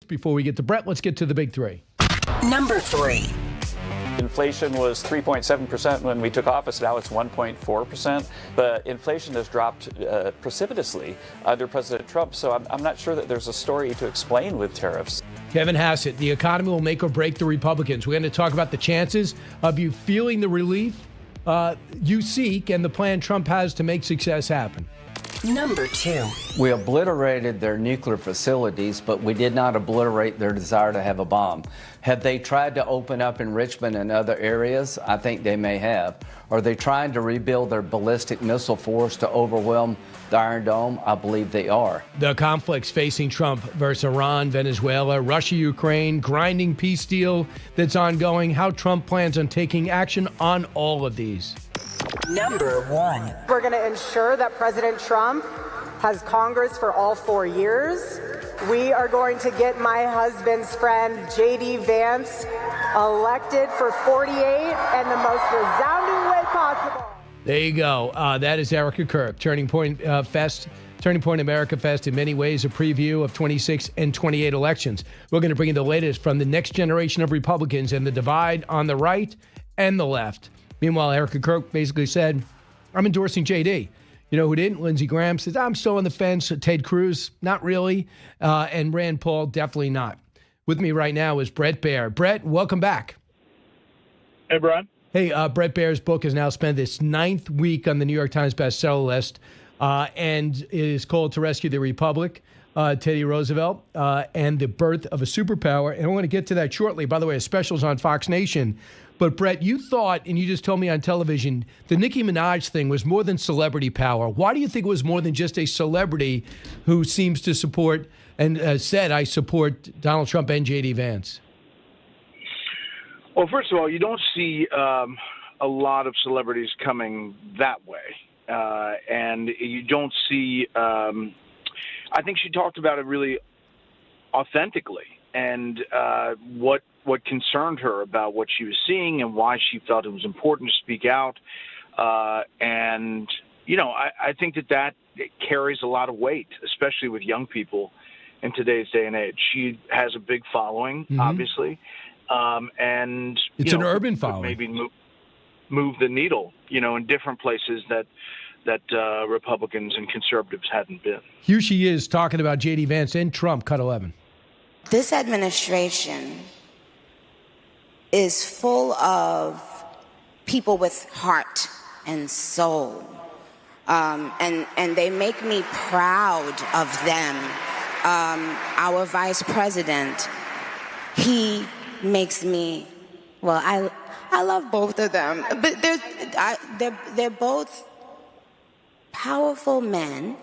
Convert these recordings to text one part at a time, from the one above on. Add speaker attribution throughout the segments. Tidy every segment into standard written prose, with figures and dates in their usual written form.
Speaker 1: Before we get to Bret, let's get to the big three.
Speaker 2: Number 3.
Speaker 3: Inflation was 3.7% when we took office. Now it's 1.4%. But inflation has dropped precipitously under President Trump. So I'm not sure that there's a story to explain with tariffs.
Speaker 1: Kevin Hassett, the economy will make or break the Republicans. We're going to talk about the chances of you feeling the relief you seek and the plan Trump has to make success happen.
Speaker 2: Number 2.
Speaker 4: We obliterated their nuclear facilities, but we did not obliterate their desire to have a bomb. Have they tried to open up enrichment in other areas? I think they may have. Are they trying to rebuild their ballistic missile force to overwhelm the Iron Dome? I believe they are.
Speaker 1: The conflicts facing Trump versus Iran, Venezuela, Russia, Ukraine, grinding peace deal that's ongoing, how Trump plans on taking action on all of these.
Speaker 2: Number 1.
Speaker 5: We're going to ensure that President Trump has Congress for all 4 years. We are going to get my husband's friend, J.D. Vance, elected for 48 and the most resounding way possible.
Speaker 1: There you go. That is Erika Kirk, Turning Point America Fest, in many ways a preview of 26 and 28 elections. We're going to bring you the latest from the next generation of Republicans and the divide on the right and the left. Meanwhile, Erika Kirk basically said, I'm endorsing J.D. You know who didn't? Lindsey Graham says, I'm still on the fence. Ted Cruz, not really. And Rand Paul, definitely not. With me right now is Bret Baier. Bret, welcome back.
Speaker 6: Hey, Brian.
Speaker 1: Hey, Bret Baier's book has now spent its 9th week on the New York Times bestseller list and it is called To Rescue the Republic, Teddy Roosevelt, and the Birth of a Superpower. And I want to get to that shortly. By the way, a special's on Fox Nation. But, Bret, you thought, and you just told me on television, the Nicki Minaj thing was more than celebrity power. Why do you think it was more than just a celebrity who seems to support and said, I support Donald Trump and J.D. Vance?
Speaker 6: Well, first of all, you don't see a lot of celebrities coming that way. And you don't see I think she talked about it really authentically and what concerned her about what she was seeing and why she felt it was important to speak out. And, you know, I think that carries a lot of weight, especially with young people in today's day and age. She has a big following, obviously. And
Speaker 1: it's an urban following.
Speaker 6: Maybe move the needle, you know, in different places that Republicans and conservatives hadn't been.
Speaker 1: Here she is talking about J.D. Vance and Trump, cut 11.
Speaker 7: This administration is full of people with heart and soul, and they make me proud of them. Our vice president, he makes me, well, I love both of them, but they're both powerful men,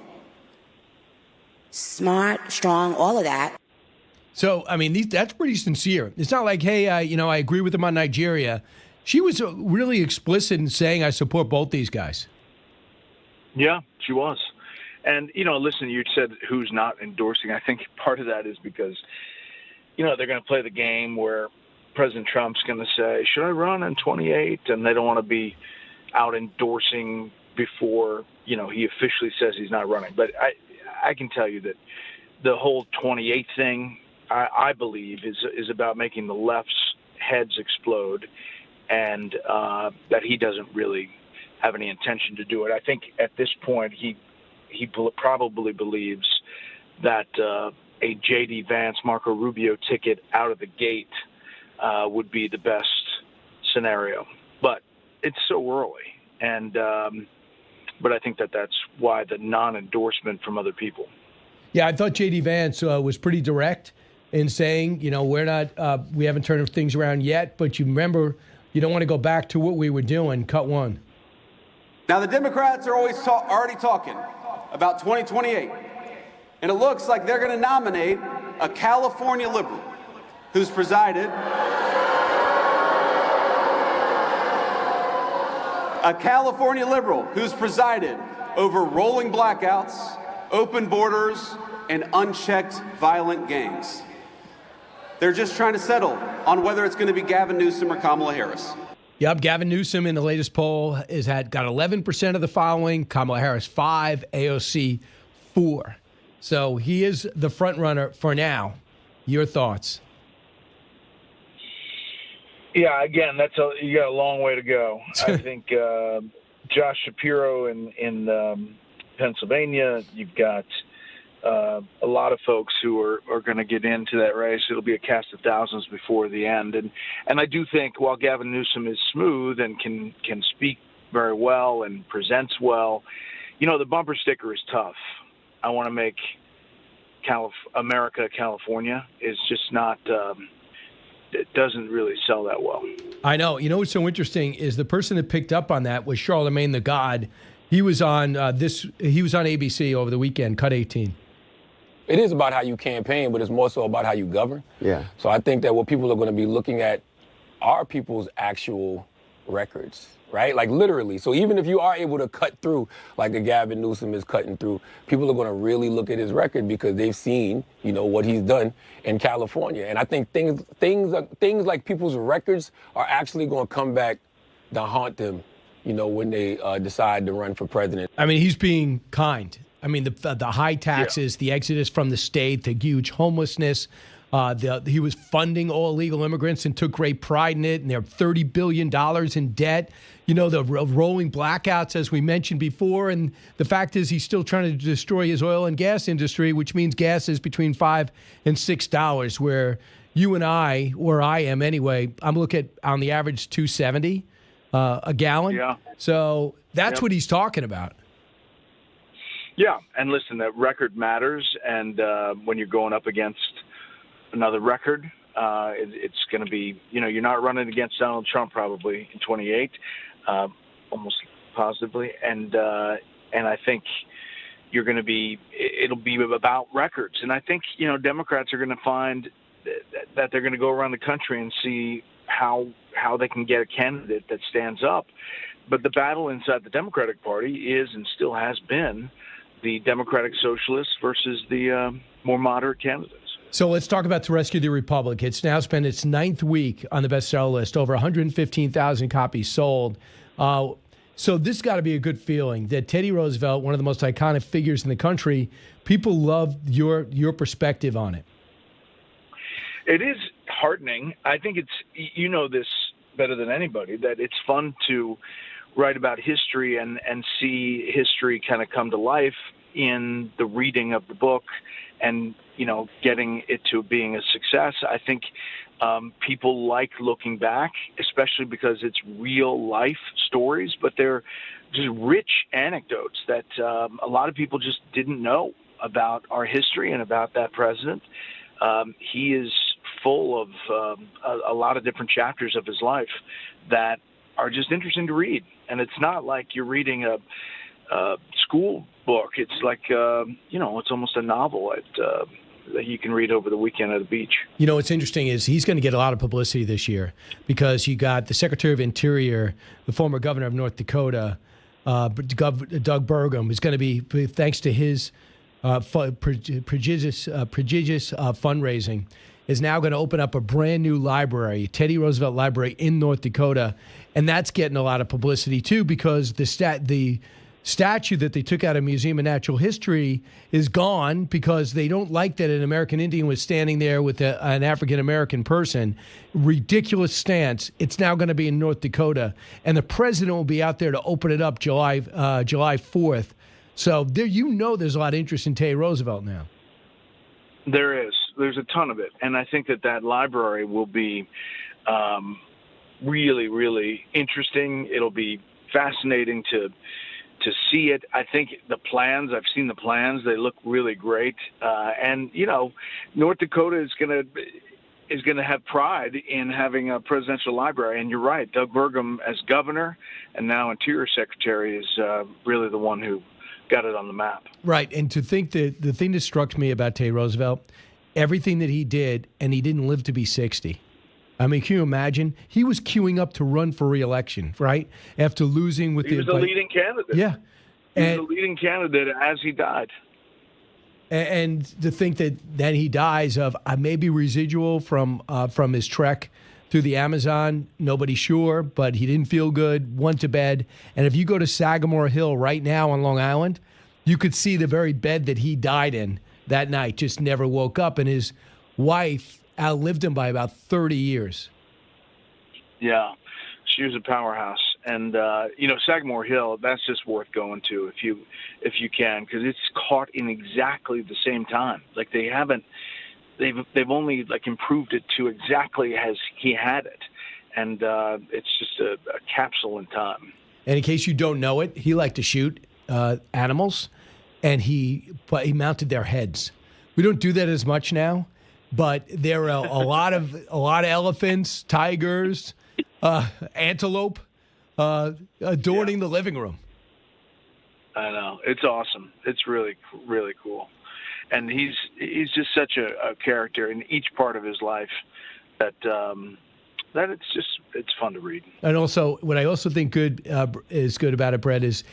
Speaker 7: smart, strong, all of that.
Speaker 1: So, I mean, that's pretty sincere. It's not like, hey, I agree with them on Nigeria. She was really explicit in saying, I support both these guys.
Speaker 6: Yeah, she was. And, you know, listen, you said who's not endorsing. I think part of that is because, you know, they're going to play the game where President Trump's going to say, should I run in 28? And they don't want to be out endorsing before, you know, he officially says he's not running. But I can tell you that the whole 28 thing, I believe, is about making the left's heads explode, and that he doesn't really have any intention to do it. I think at this point he probably believes that a J.D. Vance, Marco Rubio ticket out of the gate would be the best scenario. But it's so early, and but I think that's why the non-endorsement from other people.
Speaker 1: Yeah, I thought J.D. Vance was pretty direct in saying, you know, we're not, we haven't turned things around yet, but you remember, you don't want to go back to what we were doing. Cut 1.
Speaker 8: Now, the Democrats are already talking about 2028, and it looks like they're going to nominate a California liberal who's presided over rolling blackouts, open borders, and unchecked violent gangs. They're just trying to settle on whether it's going to be Gavin Newsom or Kamala Harris.
Speaker 1: Yep, Gavin Newsom in the latest poll got 11% of the following. Kamala Harris 5%, AOC 4%. So he is the front runner for now. Your thoughts?
Speaker 6: Yeah, again, you got a long way to go. I think Josh Shapiro in Pennsylvania. You've got a lot of folks who are going to get into that race. It'll be a cast of thousands before the end. And I do think while Gavin Newsom is smooth and can speak very well and presents well, the bumper sticker is tough. I want to make America California is just not it doesn't really sell that well.
Speaker 1: I know. What's so interesting is the person that picked up on that was Charlemagne the God. He was on ABC over the weekend, Cut 18.
Speaker 9: It is about how you campaign, but it's more so about how you govern.
Speaker 10: Yeah.
Speaker 9: So I think that what people are going to be looking at are people's actual records, right? Like literally. So even if you are able to cut through, like a Gavin Newsom is cutting through, people are going to really look at his record because they've seen, what he's done in California. And I think things like people's records are actually going to come back to haunt them, when they decide to run for president.
Speaker 1: I mean, he's being kind. I mean, the high taxes, the exodus from the state, the huge homelessness. He was funding all illegal immigrants and took great pride in it. And they're $30 billion in debt. The rolling blackouts, as we mentioned before. And the fact is he's still trying to destroy his oil and gas industry, which means gas is between $5 and $6, where you and I, where I am anyway, I'm looking at, on the average, $2.70 a gallon.
Speaker 6: Yeah.
Speaker 1: So that's what he's talking about.
Speaker 6: Yeah, and listen, that record matters, and when you're going up against another record, it's going to be, you're not running against Donald Trump probably in 28, almost positively, and I think you're going to be, it'll be about records, and I think Democrats are going to find that they're going to go around the country and see how they can get a candidate that stands up, but the battle inside the Democratic Party is and still has been the Democratic Socialists versus the more moderate candidates.
Speaker 1: So let's talk about To Rescue the Republic. It's now spent its 9th week on the bestseller list, over 115,000 copies sold. So this got to be a good feeling that Teddy Roosevelt, one of the most iconic figures in the country, people love your perspective on it.
Speaker 6: It is heartening. I think it's, this better than anybody, that it's fun to write about history and see history kind of come to life in the reading of the book and, getting it to being a success. I think people like looking back, especially because it's real life stories, but they're just rich anecdotes that a lot of people just didn't know about our history and about that president. He is full of a lot of different chapters of his life that are just interesting to read. And it's not like you're reading a school book. It's like, it's almost a novel that you can read over the weekend at the beach.
Speaker 1: What's interesting is he's going to get a lot of publicity this year because you got the Secretary of Interior, the former governor of North Dakota, Doug Burgum, who's going to be, thanks to his prodigious fundraising, is now going to open up a brand new library, Teddy Roosevelt Library in North Dakota. And that's getting a lot of publicity, too, because the statue that they took out of Museum of Natural History is gone because they don't like that an American Indian was standing there with an African-American person. Ridiculous stance. It's now going to be in North Dakota. And the president will be out there to open it up July 4th. So there's a lot of interest in Teddy Roosevelt now.
Speaker 6: There is. There's a ton of it. And I think that library will be really, really interesting. It'll be fascinating to see it. I think the plans, I've seen the plans, they look really great. And, North Dakota is going to have pride in having a presidential library. And you're right, Doug Burgum as governor and now Interior Secretary is really the one who got it on the map.
Speaker 1: Right. And to think that the thing that struck me about Teddy Roosevelt, everything that he did, and he didn't live to be 60. I mean, can you imagine? He was queuing up to run for re-election, right? After losing with
Speaker 6: he was a leading candidate.
Speaker 1: Yeah.
Speaker 6: He was a leading candidate as he died.
Speaker 1: And to think that then he dies of maybe residual from his trek through the Amazon, nobody's sure, but he didn't feel good, went to bed. And if you go to Sagamore Hill right now on Long Island, you could see the very bed that he died in that night, just never woke up. And his wife outlived him by about 30 years.
Speaker 6: Yeah, she was a powerhouse. And, Sagamore Hill, that's just worth going to if you can, because it's caught in exactly the same time. Like they've only improved it to exactly as he had it. And it's just a capsule in time.
Speaker 1: And in case you don't know it, he liked to shoot animals, and he mounted their heads. We don't do that as much now, but there are a lot of elephants, tigers, antelope adorning the living room.
Speaker 6: I know, it's awesome. It's really, really cool, and he's just such a character in each part of his life that it's fun to read. And
Speaker 1: also, what I also think is good about it, Bret, is,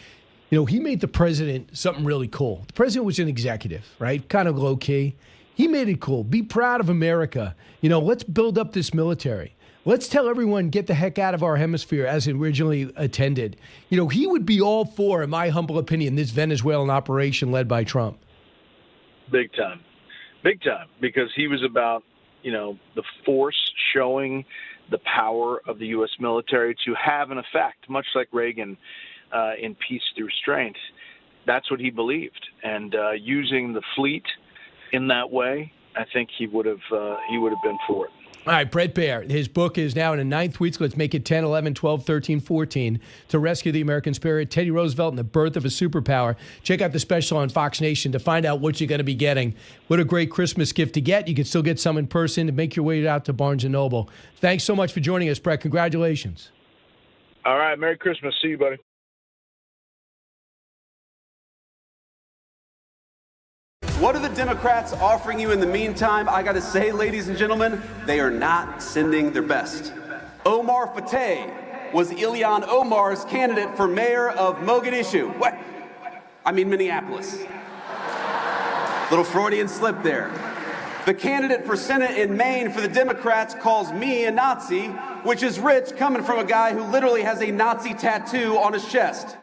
Speaker 1: he made the president something really cool. The president was an executive, right? Kind of low key. He made it cool. Be proud of America. Let's build up this military. Let's tell everyone, get the heck out of our hemisphere as it originally intended. He would be all for, in my humble opinion, this Venezuelan operation led by Trump.
Speaker 6: Big time, because he was about, the force showing the power of the U.S. military to have an effect, much like Reagan in Peace Through Strength. That's what he believed, and using the fleet in that way, I think he would have been for it.
Speaker 1: All right, Bret Baier. His book is now in the 9th week. So let's make it 10, 11, 12, 13, 14. To Rescue the American Spirit, Teddy Roosevelt and the Birth of a Superpower. Check out the special on Fox Nation to find out what you're going to be getting. What a great Christmas gift to get. You can still get some in person and make your way out to Barnes & Noble. Thanks so much for joining us, Bret. Congratulations.
Speaker 6: All right, Merry Christmas. See you, buddy.
Speaker 8: What are the Democrats offering you in the meantime? I got to say, ladies and gentlemen, they are not sending their best. Omar Fateh was Ilhan Omar's candidate for mayor of Mogadishu. What? I mean Minneapolis. Little Freudian slip there. The candidate for Senate in Maine for the Democrats calls me a Nazi, which is rich coming from a guy who literally has a Nazi tattoo on his chest.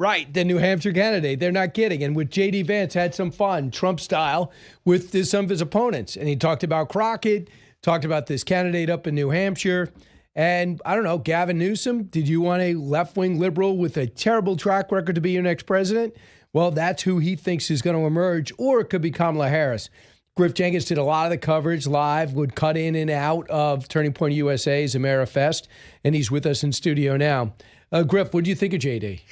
Speaker 1: Right, the New Hampshire candidate. They're not kidding. And with J.D. Vance had some fun, Trump style, with some of his opponents. And he talked about Crockett, talked about this candidate up in New Hampshire. And I don't know, Gavin Newsom, did you want a left-wing liberal with a terrible track record to be your next president? Well, that's who he thinks is going to emerge. Or it could be Kamala Harris. Griff Jenkins did a lot of the coverage live, would cut in and out of Turning Point USA's AmeriFest. And he's with us in studio now. Griff, what do you think of JD?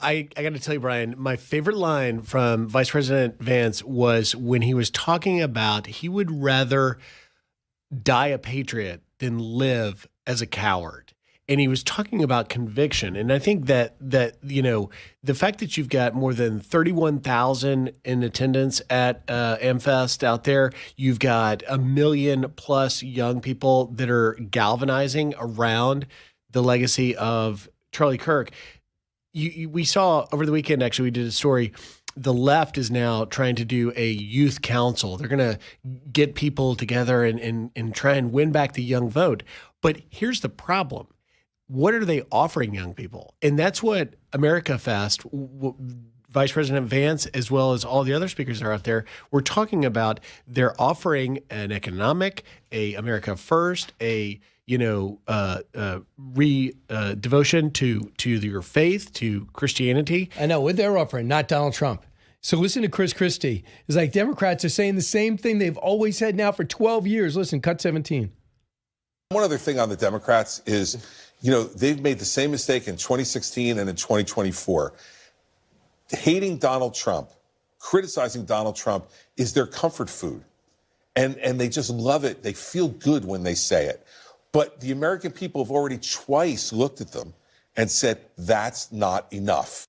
Speaker 10: I got to tell you, Brian, my favorite line from Vice President Vance was when he was talking about he would rather die a patriot than live as a coward. And he was talking about conviction. And I think that the fact that you've got more than 31,000 in attendance at AmFest out there, you've got 1 million plus young people that are galvanizing around the legacy of Charlie Kirk. We saw over the weekend, actually, we did a story. The left is now trying to do a youth council. They're going to get people together and try and win back the young vote. But here's the problem. What are they offering young people? And that's what AmericaFest, Vice President Vance, as well as all the other speakers that are out there, we're talking about. They're offering an economic, a America First, a devotion to your faith, to Christianity.
Speaker 1: I know what they're offering, not Donald Trump. So listen to Chris Christie. It's like Democrats are saying the same thing they've always said now for 12 years. Listen, cut 17.
Speaker 11: One other thing on the Democrats is, they've made the same mistake in 2016 and in 2024. Hating Donald Trump, criticizing Donald Trump is their comfort food. And they just love it. They feel good when they say it. But the American people have already twice looked at them and said, that's not enough.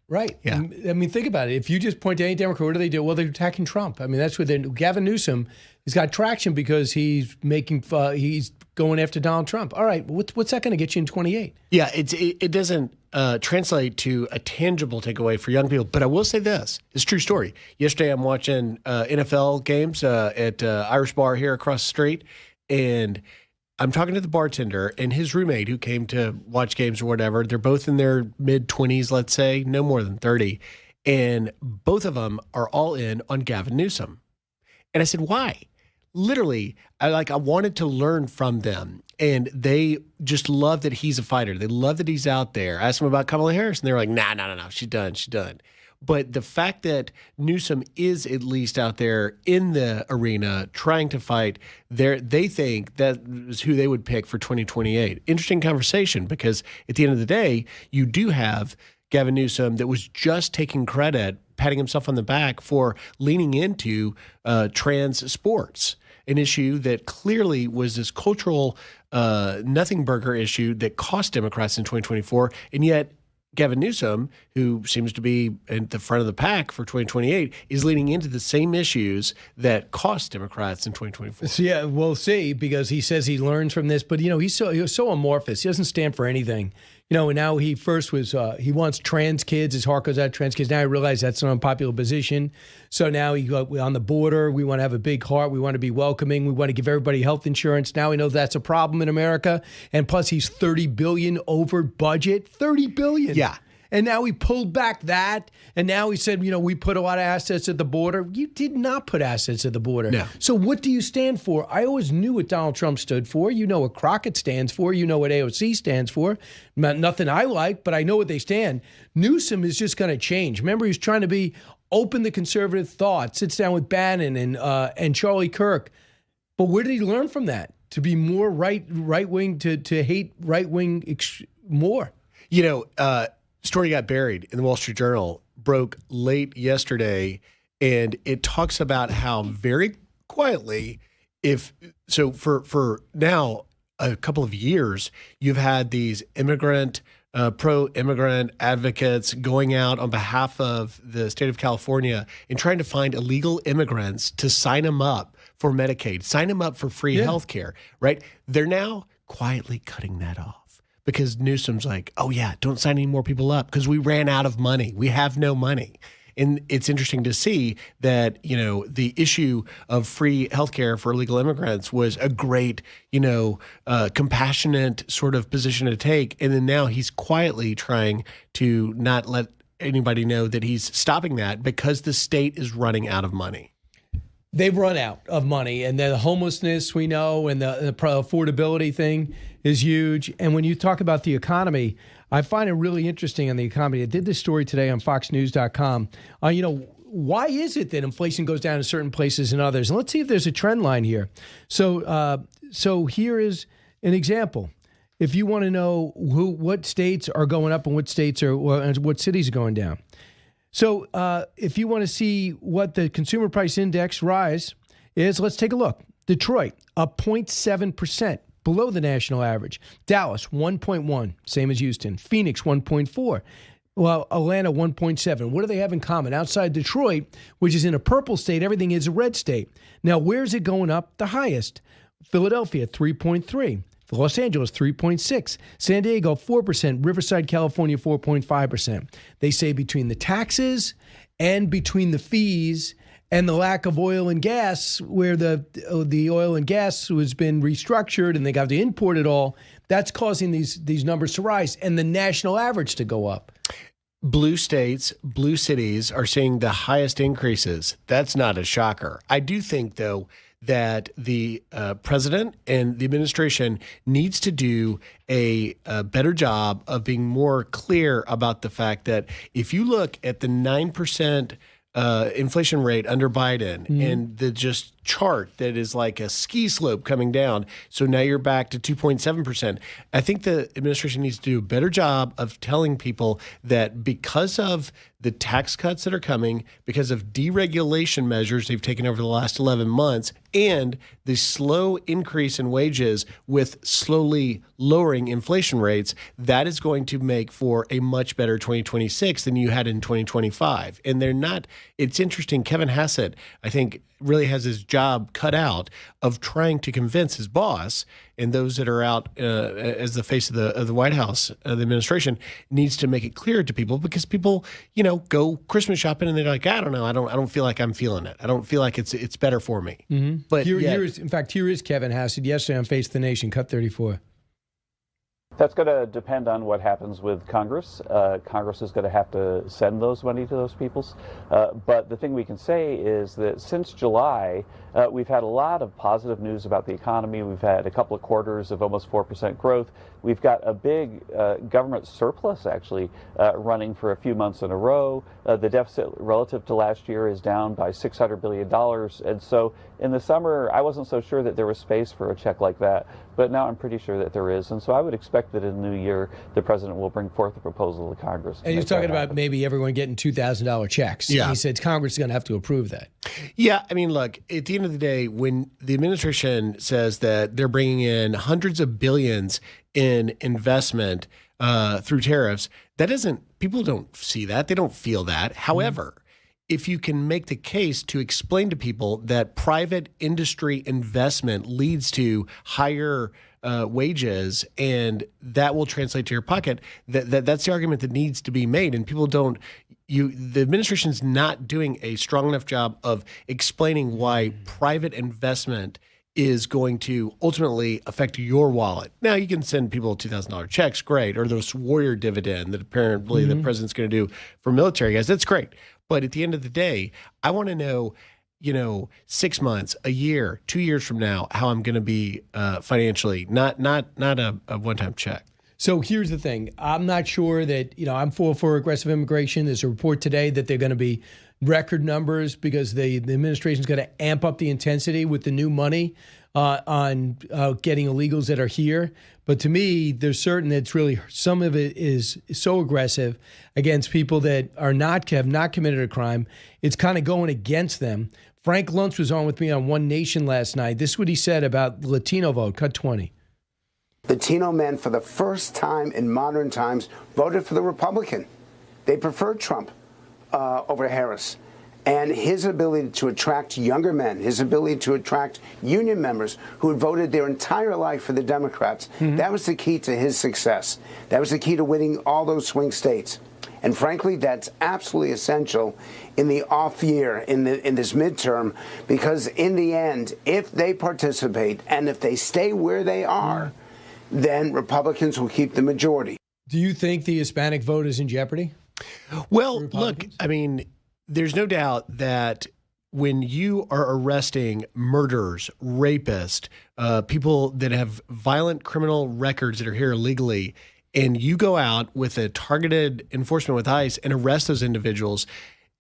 Speaker 1: Right. Yeah. I mean, think about it. If you just point to any Democrat, what do? Well, they're attacking Trump. I mean, that's what Gavin Newsom has got traction because he's he's going after Donald Trump. All right. What's that going to get you in 28?
Speaker 10: Yeah, it doesn't translate to a tangible takeaway for young people. But I will say this. It's a true story. Yesterday, I'm watching NFL games at Irish Bar here across the street. And I'm talking to the bartender and his roommate who came to watch games or whatever. They're both in their mid-20s, let's say, no more than 30. And both of them are all in on Gavin Newsom. And I said, why? literally, I wanted to learn from them. And they just love that he's a fighter. They love that he's out there. I asked them about Kamala Harris, and they were like, no, she's done. But the fact that Newsom is at least out there in the arena trying to fight, they think that is who they would pick for 2028. Interesting conversation, because at the end of the day, you do have Gavin Newsom that was just taking credit, patting himself on the back for leaning into trans sports, an issue that clearly was this cultural nothing burger issue that cost Democrats in 2024. And yet Gavin Newsom, who seems to be at the front of the pack for 2028, is leaning into the same issues that cost Democrats in 2024.
Speaker 1: So, yeah, we'll see, because he says he learns from this. But, he's so amorphous. He doesn't stand for anything. And now he first was, he wants trans kids. His heart goes out to trans kids. Now I realize that's an unpopular position. So now on the border, we want to have a big heart. We want to be welcoming. We want to give everybody health insurance. Now we know that's a problem in America. And plus he's $30 billion over budget. $30 billion.
Speaker 10: Yeah.
Speaker 1: And now he pulled back that. And now he said, we put a lot of assets at the border. You did not put assets at the border.
Speaker 10: No.
Speaker 1: So what do you stand for? I always knew what Donald Trump stood for. You know what Crockett stands for. You know what AOC stands for. Nothing I like, but I know what they stand. Newsom is just going to change. Remember, he's trying to be open to conservative thought, sits down with Bannon and Charlie Kirk. But where did he learn from that? To be more right-wing, to hate right-wing more?
Speaker 10: Story got buried in the Wall Street Journal, broke late yesterday, and it talks about how very quietly, for now a couple of years, you've had these pro-immigrant advocates going out on behalf of the state of California and trying to find illegal immigrants to sign them up for Medicaid, sign them up for free health care, right? They're now quietly cutting that off. Because Newsom's like, oh, yeah, don't sign any more people up because we ran out of money. We have no money. And it's interesting to see that, the issue of free healthcare for illegal immigrants was a great, compassionate sort of position to take. And then now he's quietly trying to not let anybody know that he's stopping that because the state is running out of money.
Speaker 1: They've run out of money, and the homelessness we know, and the affordability thing is huge. And when you talk about the economy, I find it really interesting on the economy. I did this story today on FoxNews.com. Why is it that inflation goes down in certain places and others? And let's see if there's a trend line here. So here is an example. If you want to know what states are going up and what states and what cities are going down. So if you want to see what the consumer price index rise is, let's take a look. Detroit, up 0.7%, below the national average. Dallas, 1.1, same as Houston. Phoenix, 1.4. Well, Atlanta, 1.7. What do they have in common? Outside Detroit, which is in a purple state, everything is a red state. Now, where's it going up the highest? Philadelphia, 3.3. Los Angeles, 3.6. San Diego, 4%. Riverside, California, 4.5%. They say between the taxes and between the fees and the lack of oil and gas, where the oil and gas has been restructured and they got to import it all, that's causing these numbers to rise and the national average to go up.
Speaker 10: Blue states, blue cities are seeing the highest increases. That's not a shocker. I do think, though, that the president and the administration needs to do a better job of being more clear about the fact that if you look at the 9% inflation rate under Biden and the just chart that is like a ski slope coming down. So now you're back to 2.7%. I think the administration needs to do a better job of telling people that because of the tax cuts that are coming, because of deregulation measures they've taken over the last 11 months, and the slow increase in wages with slowly lowering inflation rates, that is going to make for a much better 2026 than you had in 2025. And they're not, it's interesting, Kevin Hassett, I think, really has his job cut out of trying to convince his boss and those that are out as the face of the White House, the administration, needs to make it clear to people, because people, go Christmas shopping and they're like, I don't know, I don't feel like I'm feeling it. I don't feel like it's better for me.
Speaker 1: But here is Kevin Hassett yesterday on Face the Nation, cut 34.
Speaker 3: That's going to depend on what happens with Congress. Congress is going to have to send those money to those peoples. But the thing we can say is that since July, we've had a lot of positive news about the economy. We've had a couple of quarters of almost 4% growth. We've got a big government surplus, actually, running for a few months in a row. The deficit relative to last year is down by $600 billion. And so in the summer, I wasn't so sure that there was space for a check like that. But now I'm pretty sure that there is. And so I would expect that in the new year, the president will bring forth a proposal to Congress.
Speaker 1: And he's talking about maybe everyone getting $2,000 checks.
Speaker 10: Yeah.
Speaker 1: He said Congress is going to have to approve that.
Speaker 10: Yeah, I mean, look, at the end of the day, when the administration says that they're bringing in hundreds of billions in investment through tariffs, people don't see that. They don't feel that. However, if you can make the case to explain to people that private industry investment leads to higher wages and that will translate to your pocket, that's the argument that needs to be made. And people don't. The administration's not doing a strong enough job of explaining why private investment is going to ultimately affect your wallet. Now, you can send people $2,000 checks, great, or those warrior dividend that apparently the president's going to do for military guys. That's great. But at the end of the day, I want to know, 6 months, a year, 2 years from now, how I'm going to be financially, not a one-time check.
Speaker 1: So here's the thing. I'm not sure that, I'm for aggressive immigration. There's a report today that they're going to be record numbers because the administration's going to amp up the intensity with the new money on getting illegals that are here. But to me, there's certain that's really, some of it is so aggressive against people that have not committed a crime. It's kind of going against them. Frank Luntz was on with me on One Nation last night. This is what he said about the Latino vote. Cut 20.
Speaker 12: Latino men, for the first time in modern times, voted for the Republican. They preferred Trump over Harris. And his ability to attract younger men, his ability to attract union members who had voted their entire life for the Democrats, that was the key to his success. That was the key to winning all those swing states. And frankly, that's absolutely essential in the off year, in this midterm, because in the end, if they participate and if they stay where they are, then Republicans will keep the majority.
Speaker 1: Do you think the Hispanic vote is in jeopardy?
Speaker 10: Well, look, I mean, there's no doubt that when you are arresting murderers, rapists, people that have violent criminal records that are here illegally, and you go out with a targeted enforcement with ICE and arrest those individuals,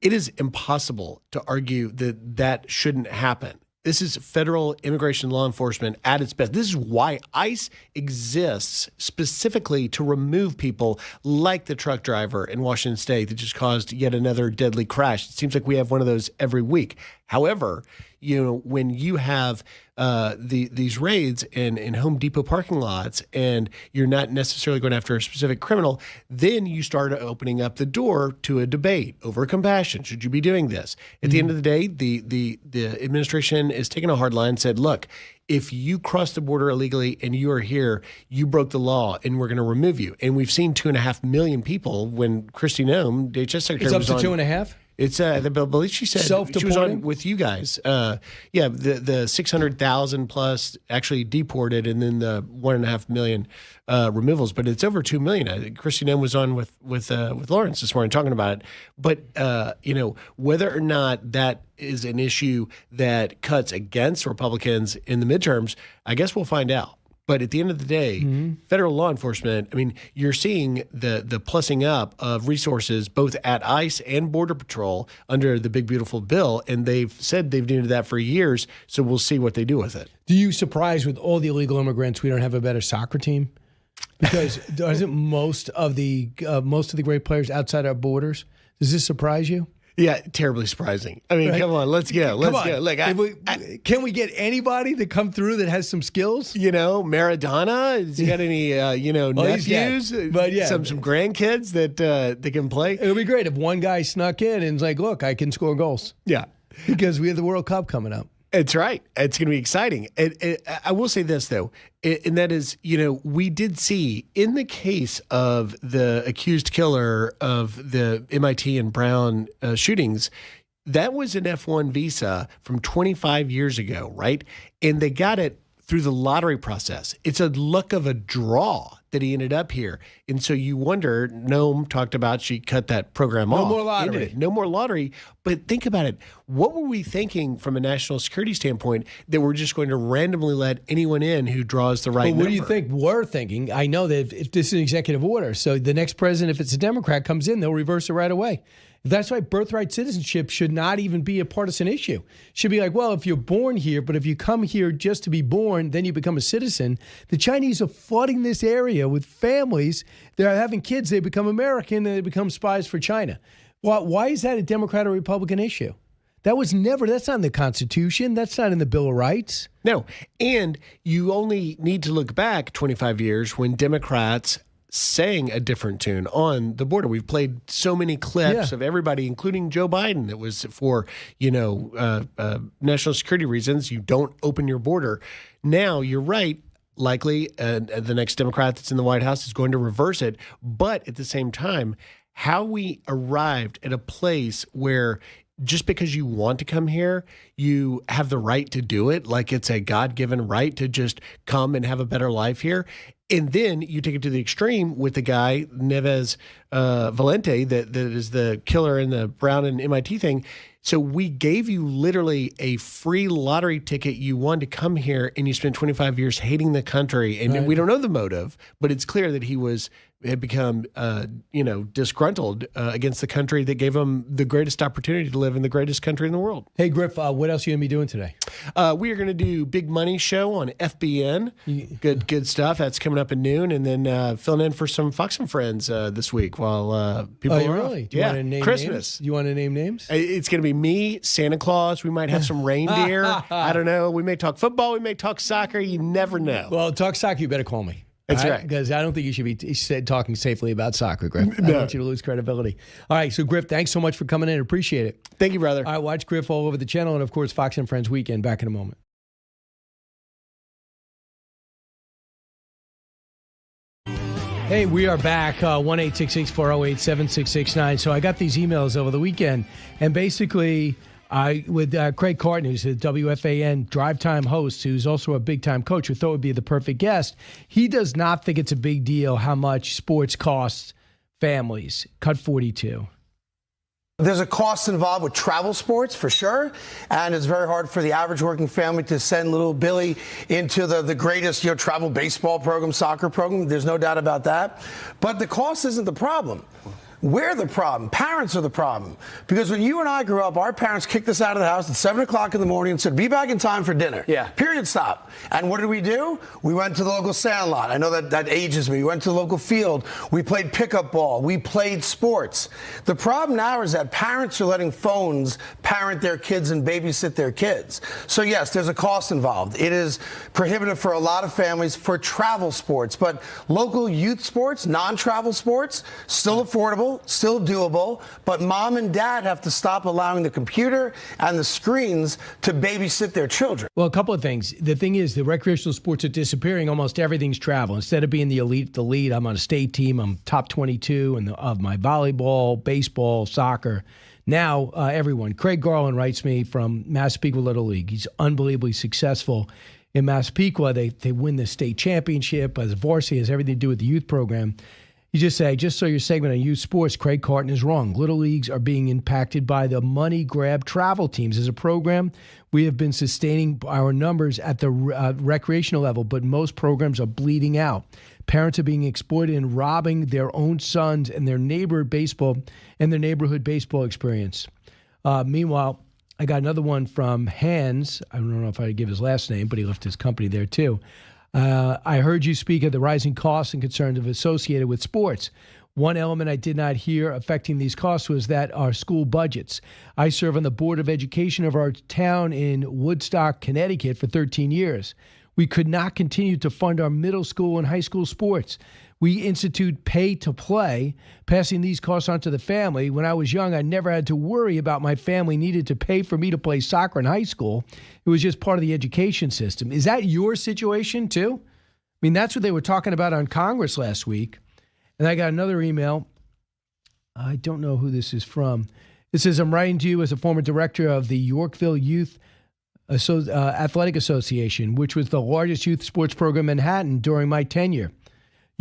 Speaker 10: it is impossible to argue that that shouldn't happen. This is federal immigration law enforcement at its best. This is why ICE exists, specifically to remove people like the truck driver in Washington State that just caused yet another deadly crash. It seems like we have one of those every week. However, when you have these raids in Home Depot parking lots and you're not necessarily going after a specific criminal, then you start opening up the door to a debate over compassion. Should you be doing this? At the end of the day, the administration is taking a hard line and said, look, if you cross the border illegally and you are here, you broke the law and we're going to remove you. And we've seen 2.5 million people when Kristi Noem, DHS Secretary,
Speaker 1: was on. It's up to 2.5?
Speaker 10: It's I believe she said she was on with you guys. The 600,000 plus actually deported, and then the 1.5 million removals. But it's over 2 million. Kristi Noem was on with Lawrence this morning talking about it. But whether or not that is an issue that cuts against Republicans in the midterms, I guess we'll find out. But at the end of the day, federal law enforcement, I mean, you're seeing the plussing up of resources both at ICE and Border Patrol under the big, beautiful bill. And they've said they've needed that for years. So we'll see what they do with it.
Speaker 1: Do you surprise with all the illegal immigrants we don't have a better soccer team? Because doesn't most of the great players outside our borders, does this surprise you?
Speaker 10: Yeah, terribly surprising. I mean, come on, let's go. Let's go. Look,
Speaker 1: can we get anybody to come through that has some skills?
Speaker 10: Maradona, has he got any, nephews?
Speaker 1: But yeah.
Speaker 10: Some grandkids that they can play?
Speaker 1: It would be great if one guy snuck in and was like, look, I can score goals.
Speaker 10: Yeah.
Speaker 1: Because we have the World Cup coming up.
Speaker 10: It's right. It's going to be exciting. I will say this, though, and that is, we did see in the case of the accused killer of the MIT and Brown shootings, that was an F-1 visa from 25 years ago, right? And they got it through the lottery process. It's a luck of a draw that he ended up here. And so you wonder, Noam talked about she cut that program off.
Speaker 1: No more lottery.
Speaker 10: No more lottery. But think about it. What were we thinking from a national security standpoint that we're just going to randomly let anyone in who draws the right number?
Speaker 1: What do you think we're thinking? I know that if this is an executive order, so the next president, if it's a Democrat, comes in, they'll reverse it right away. That's why birthright citizenship should not even be a partisan issue. It should be like, well, if you're born here, but if you come here just to be born, then you become a citizen. The Chinese are flooding this area with families. They're having kids. They become American and they become spies for China. Why is that a Democrat or Republican issue? That's not in the Constitution. That's not in the Bill of Rights.
Speaker 10: No. And you only need to look back 25 years when Democrats sang a different tune on the border. We've played so many clips of everybody, including Joe Biden, that was for, national security reasons. You don't open your border. Now, you're right. Likely, the next Democrat that's in the White House is going to reverse it. But at the same time, how we arrived at a place where just because you want to come here, you have the right to do it, like it's a God-given right to just come and have a better life here. And then you take it to the extreme with the guy, Neves Valente, that is the killer in the Brown and MIT thing. So we gave you literally a free lottery ticket. You wanted to come here, and you spent 25 years hating the country. And we don't know the motive, but it's clear that he had become, disgruntled against the country that gave him the greatest opportunity to live in the greatest country in the world.
Speaker 1: Hey, Griff, what else are you going to be doing today?
Speaker 10: We are going to do Big Money Show on FBN. Good stuff. That's coming up at noon. And then filling in for some Fox and Friends this week while people are
Speaker 1: really?
Speaker 10: off.
Speaker 1: Do you want to name
Speaker 10: Christmas.
Speaker 1: Names? Do you want to name names?
Speaker 10: It's going to be me, Santa Claus. We might have some reindeer. I don't know. We may talk football. We may talk soccer. You never know.
Speaker 1: Well, talk soccer, you better call me.
Speaker 10: That's right.
Speaker 1: Because I don't think you should be talking safely about soccer, Griff. I don't want you to lose credibility. All right, so Griff, thanks so much for coming in. Appreciate it.
Speaker 10: Thank you, brother.
Speaker 1: All right, watch Griff all over the channel and, of course, Fox and Friends Weekend. Back in a moment. Hey, we are back, 1-866-408-7669. So I got these emails over the weekend, and basically with Craig Carton, who's a WFAN drive time host, who's also a big-time coach, who thought would be the perfect guest. He does not think it's a big deal how much sports costs families. Cut 42.
Speaker 13: There's a cost involved with travel sports, for sure, and it's very hard for the average working family to send little Billy into the greatest travel baseball program, soccer program. There's no doubt about that. But the cost isn't the problem. We're the problem. Parents are the problem. Because when you and I grew up, our parents kicked us out of the house at 7 o'clock in the morning and said, be back in time for dinner.
Speaker 10: Yeah.
Speaker 13: Period, stop. And what did we do? We went to the local sandlot. I know that ages me. We went to the local field. We played pickup ball. We played sports. The problem now is that parents are letting phones parent their kids and babysit their kids. So, yes, there's a cost involved. It is prohibitive for a lot of families for travel sports. But local youth sports, non-travel sports, still affordable. Still doable, but mom and dad have to stop allowing the computer and the screens to babysit their children.
Speaker 1: Well, a couple of things. The thing is, the recreational sports are disappearing. Almost everything's travel. Instead of being the elite, the lead, I'm on a state team. I'm top 22 of my volleyball, baseball, soccer. Now, everyone. Craig Garland writes me from Massapequa Little League. He's unbelievably successful in Massapequa. They win the state championship. As varsity has everything to do with the youth program. You just say, just so your segment on youth sports, Craig Carton is wrong. Little leagues are being impacted by the money grab travel teams. As a program, we have been sustaining our numbers at the recreational level, but most programs are bleeding out. Parents are being exploited and robbing their own sons and their neighborhood baseball experience. Meanwhile, I got another one from Hans. I don't know if I give his last name, but he left his company there too. I heard you speak of the rising costs and concerns associated with sports. One element I did not hear affecting these costs was that our school budgets. I serve on the Board of Education of our town in Woodstock, Connecticut for 13 years. We could not continue to fund our middle school and high school sports. We institute pay to play, passing these costs on to the family. When I was young, I never had to worry about my family needed to pay for me to play soccer in high school. It was just part of the education system. Is that your situation too? I mean, that's what they were talking about on Congress last week. And I got another email. I don't know who this is from. It says, I'm writing to you as a former director of the Yorkville Youth Athletic Association, which was the largest youth sports program in Manhattan during my tenure.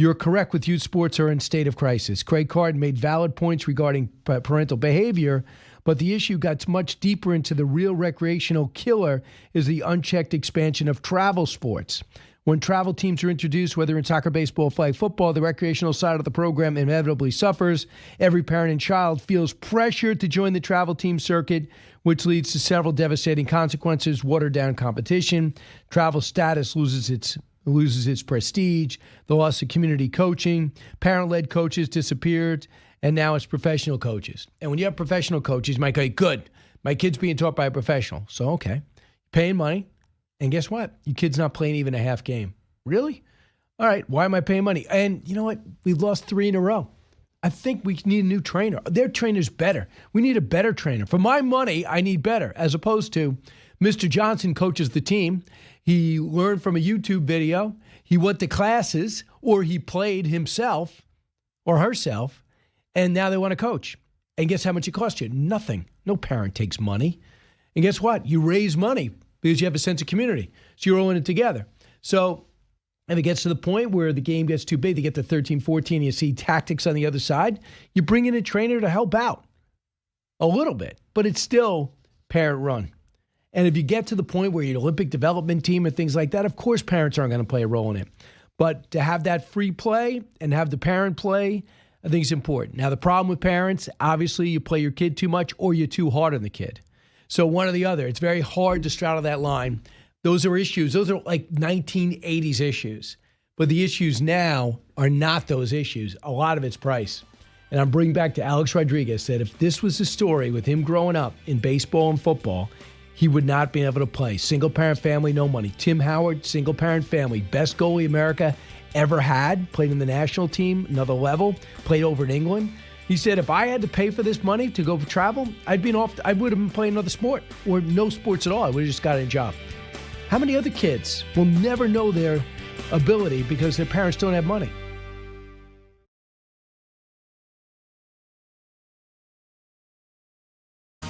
Speaker 1: You're correct with youth sports are in state of crisis. Craig Carden made valid points regarding parental behavior, but the issue got much deeper into the real recreational killer is the unchecked expansion of travel sports. When travel teams are introduced, whether in soccer, baseball, flag football, the recreational side of the program inevitably suffers. Every parent and child feels pressure to join the travel team circuit, which leads to several devastating consequences: watered down competition, travel status loses its prestige, the loss of community coaching, parent-led coaches disappeared, and now it's professional coaches. And when you have professional coaches, you might go, good, my kid's being taught by a professional. So, okay, paying money. And guess what? Your kid's not playing even a half game. Really? All right, why am I paying money? And you know what? We've lost 3 in a row. I think we need a new trainer. Their trainer's better. We need a better trainer. For my money, I need better, as opposed to Mr. Johnson coaches the team. He learned from a YouTube video. He went to classes, or he played himself or herself, and now they want to coach. And guess how much it costs you? Nothing. No parent takes money. And guess what? You raise money because you have a sense of community. So you're rolling it together. So if it gets to the point where the game gets too big, they get to 13, 14, you see tactics on the other side, you bring in a trainer to help out a little bit, but it's still parent run. And if you get to the point where you're an Olympic development team and things like that, of course parents aren't going to play a role in it. But to have that free play and have the parent play, I think is important. Now, the problem with parents, obviously you play your kid too much or you're too hard on the kid. So one or the other. It's very hard to straddle that line. Those are issues. Those are like 1980s issues. But the issues now are not those issues. A lot of it's price. And I'm bringing back to Alex Rodriguez that if this was the story with him growing up in baseball and football, he would not be able to play. Single-parent family, no money. Tim Howard, single-parent family, best goalie America ever had, played in the national team, another level, played over in England. He said, if I had to pay for this money to go for travel, I would have been playing another sport or no sports at all. I would have just got a job. How many other kids will never know their ability because their parents don't have money?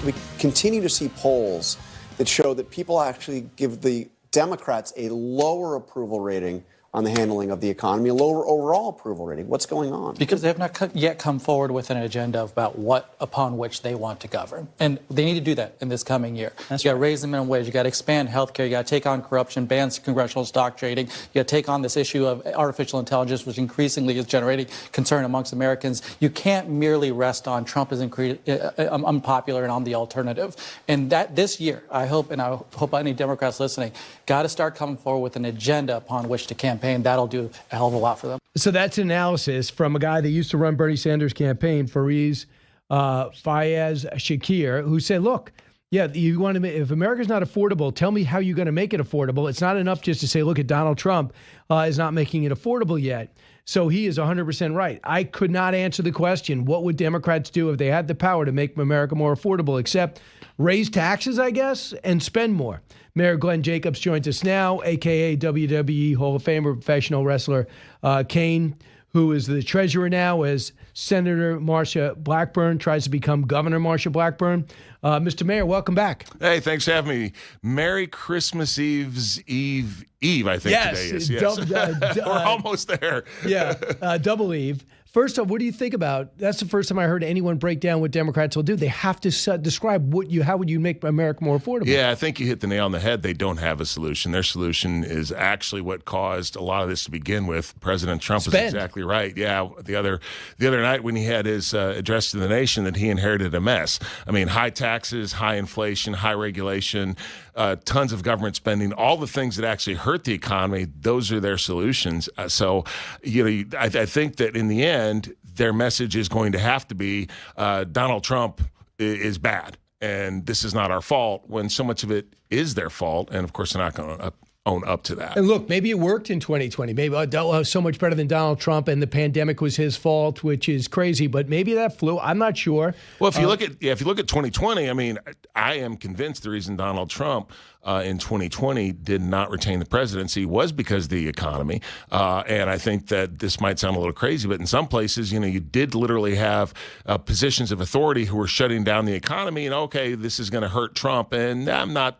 Speaker 14: We continue to see polls that show that people actually give the Democrats a lower approval rating on the handling of the economy, a lower overall approval rating. What's going on?
Speaker 15: Because they have not yet come forward with an agenda about what upon which they want to govern. And they need to do that in this coming year. You got to raise the minimum wage. You got to expand healthcare. You got to take on corruption, ban congressional stock trading. You got to take on this issue of artificial intelligence, which increasingly is generating concern amongst Americans. You can't merely rest on Trump is unpopular and on the alternative. And that this year, I hope any Democrats listening, got to start coming forward with an agenda upon which to campaign. That'll do a hell of a lot for them.
Speaker 1: So that's an analysis from a guy that used to run Bernie Sanders' campaign, Faiz Shakir, who said, look, yeah, you want to if America's not affordable, tell me how you're going to make it affordable. It's not enough just to say, look at Donald Trump is not making it affordable yet. So he is 100% right. I could not answer the question, what would Democrats do if they had the power to make America more affordable, except raise taxes, I guess, and spend more. Mayor Glenn Jacobs joins us now, a.k.a. WWE Hall of Famer, professional wrestler Kane, who is the treasurer now as Senator Marsha Blackburn tries to become Governor Marsha Blackburn. Mr. Mayor, welcome back.
Speaker 16: Hey, thanks for having me. Merry Christmas Eve, I think today is. Yes, we're almost there.
Speaker 1: Yeah, double Eve. First off, what do you think about? That's the first time I heard anyone break down what Democrats will do. They have to describe how would you make America more affordable?
Speaker 16: Yeah, I think you hit the nail on the head. They don't have a solution. Their solution is actually what caused a lot of this to begin with. President Trump is exactly right. Yeah, the other night when he had his address to the nation, that he inherited a mess. I mean, high taxes, high inflation, high regulation, tons of government spending, all the things that actually hurt the economy. Those are their solutions. So, I think that in the end, their message is going to have to be Donald Trump is bad, and this is not our fault, when so much of it is their fault. And of course, they're not going to own up to that.
Speaker 1: And look, maybe it worked in 2020. Maybe so much better than Donald Trump, and the pandemic was his fault, which is crazy. But maybe that flew. I'm not sure.
Speaker 16: Well, if you look at 2020, I mean, I am convinced the reason Donald Trump in 2020 did not retain the presidency was because of the economy. And I think that this might sound a little crazy, but in some places, you did literally have positions of authority who were shutting down the economy. And okay, this is going to hurt Trump, and I'm not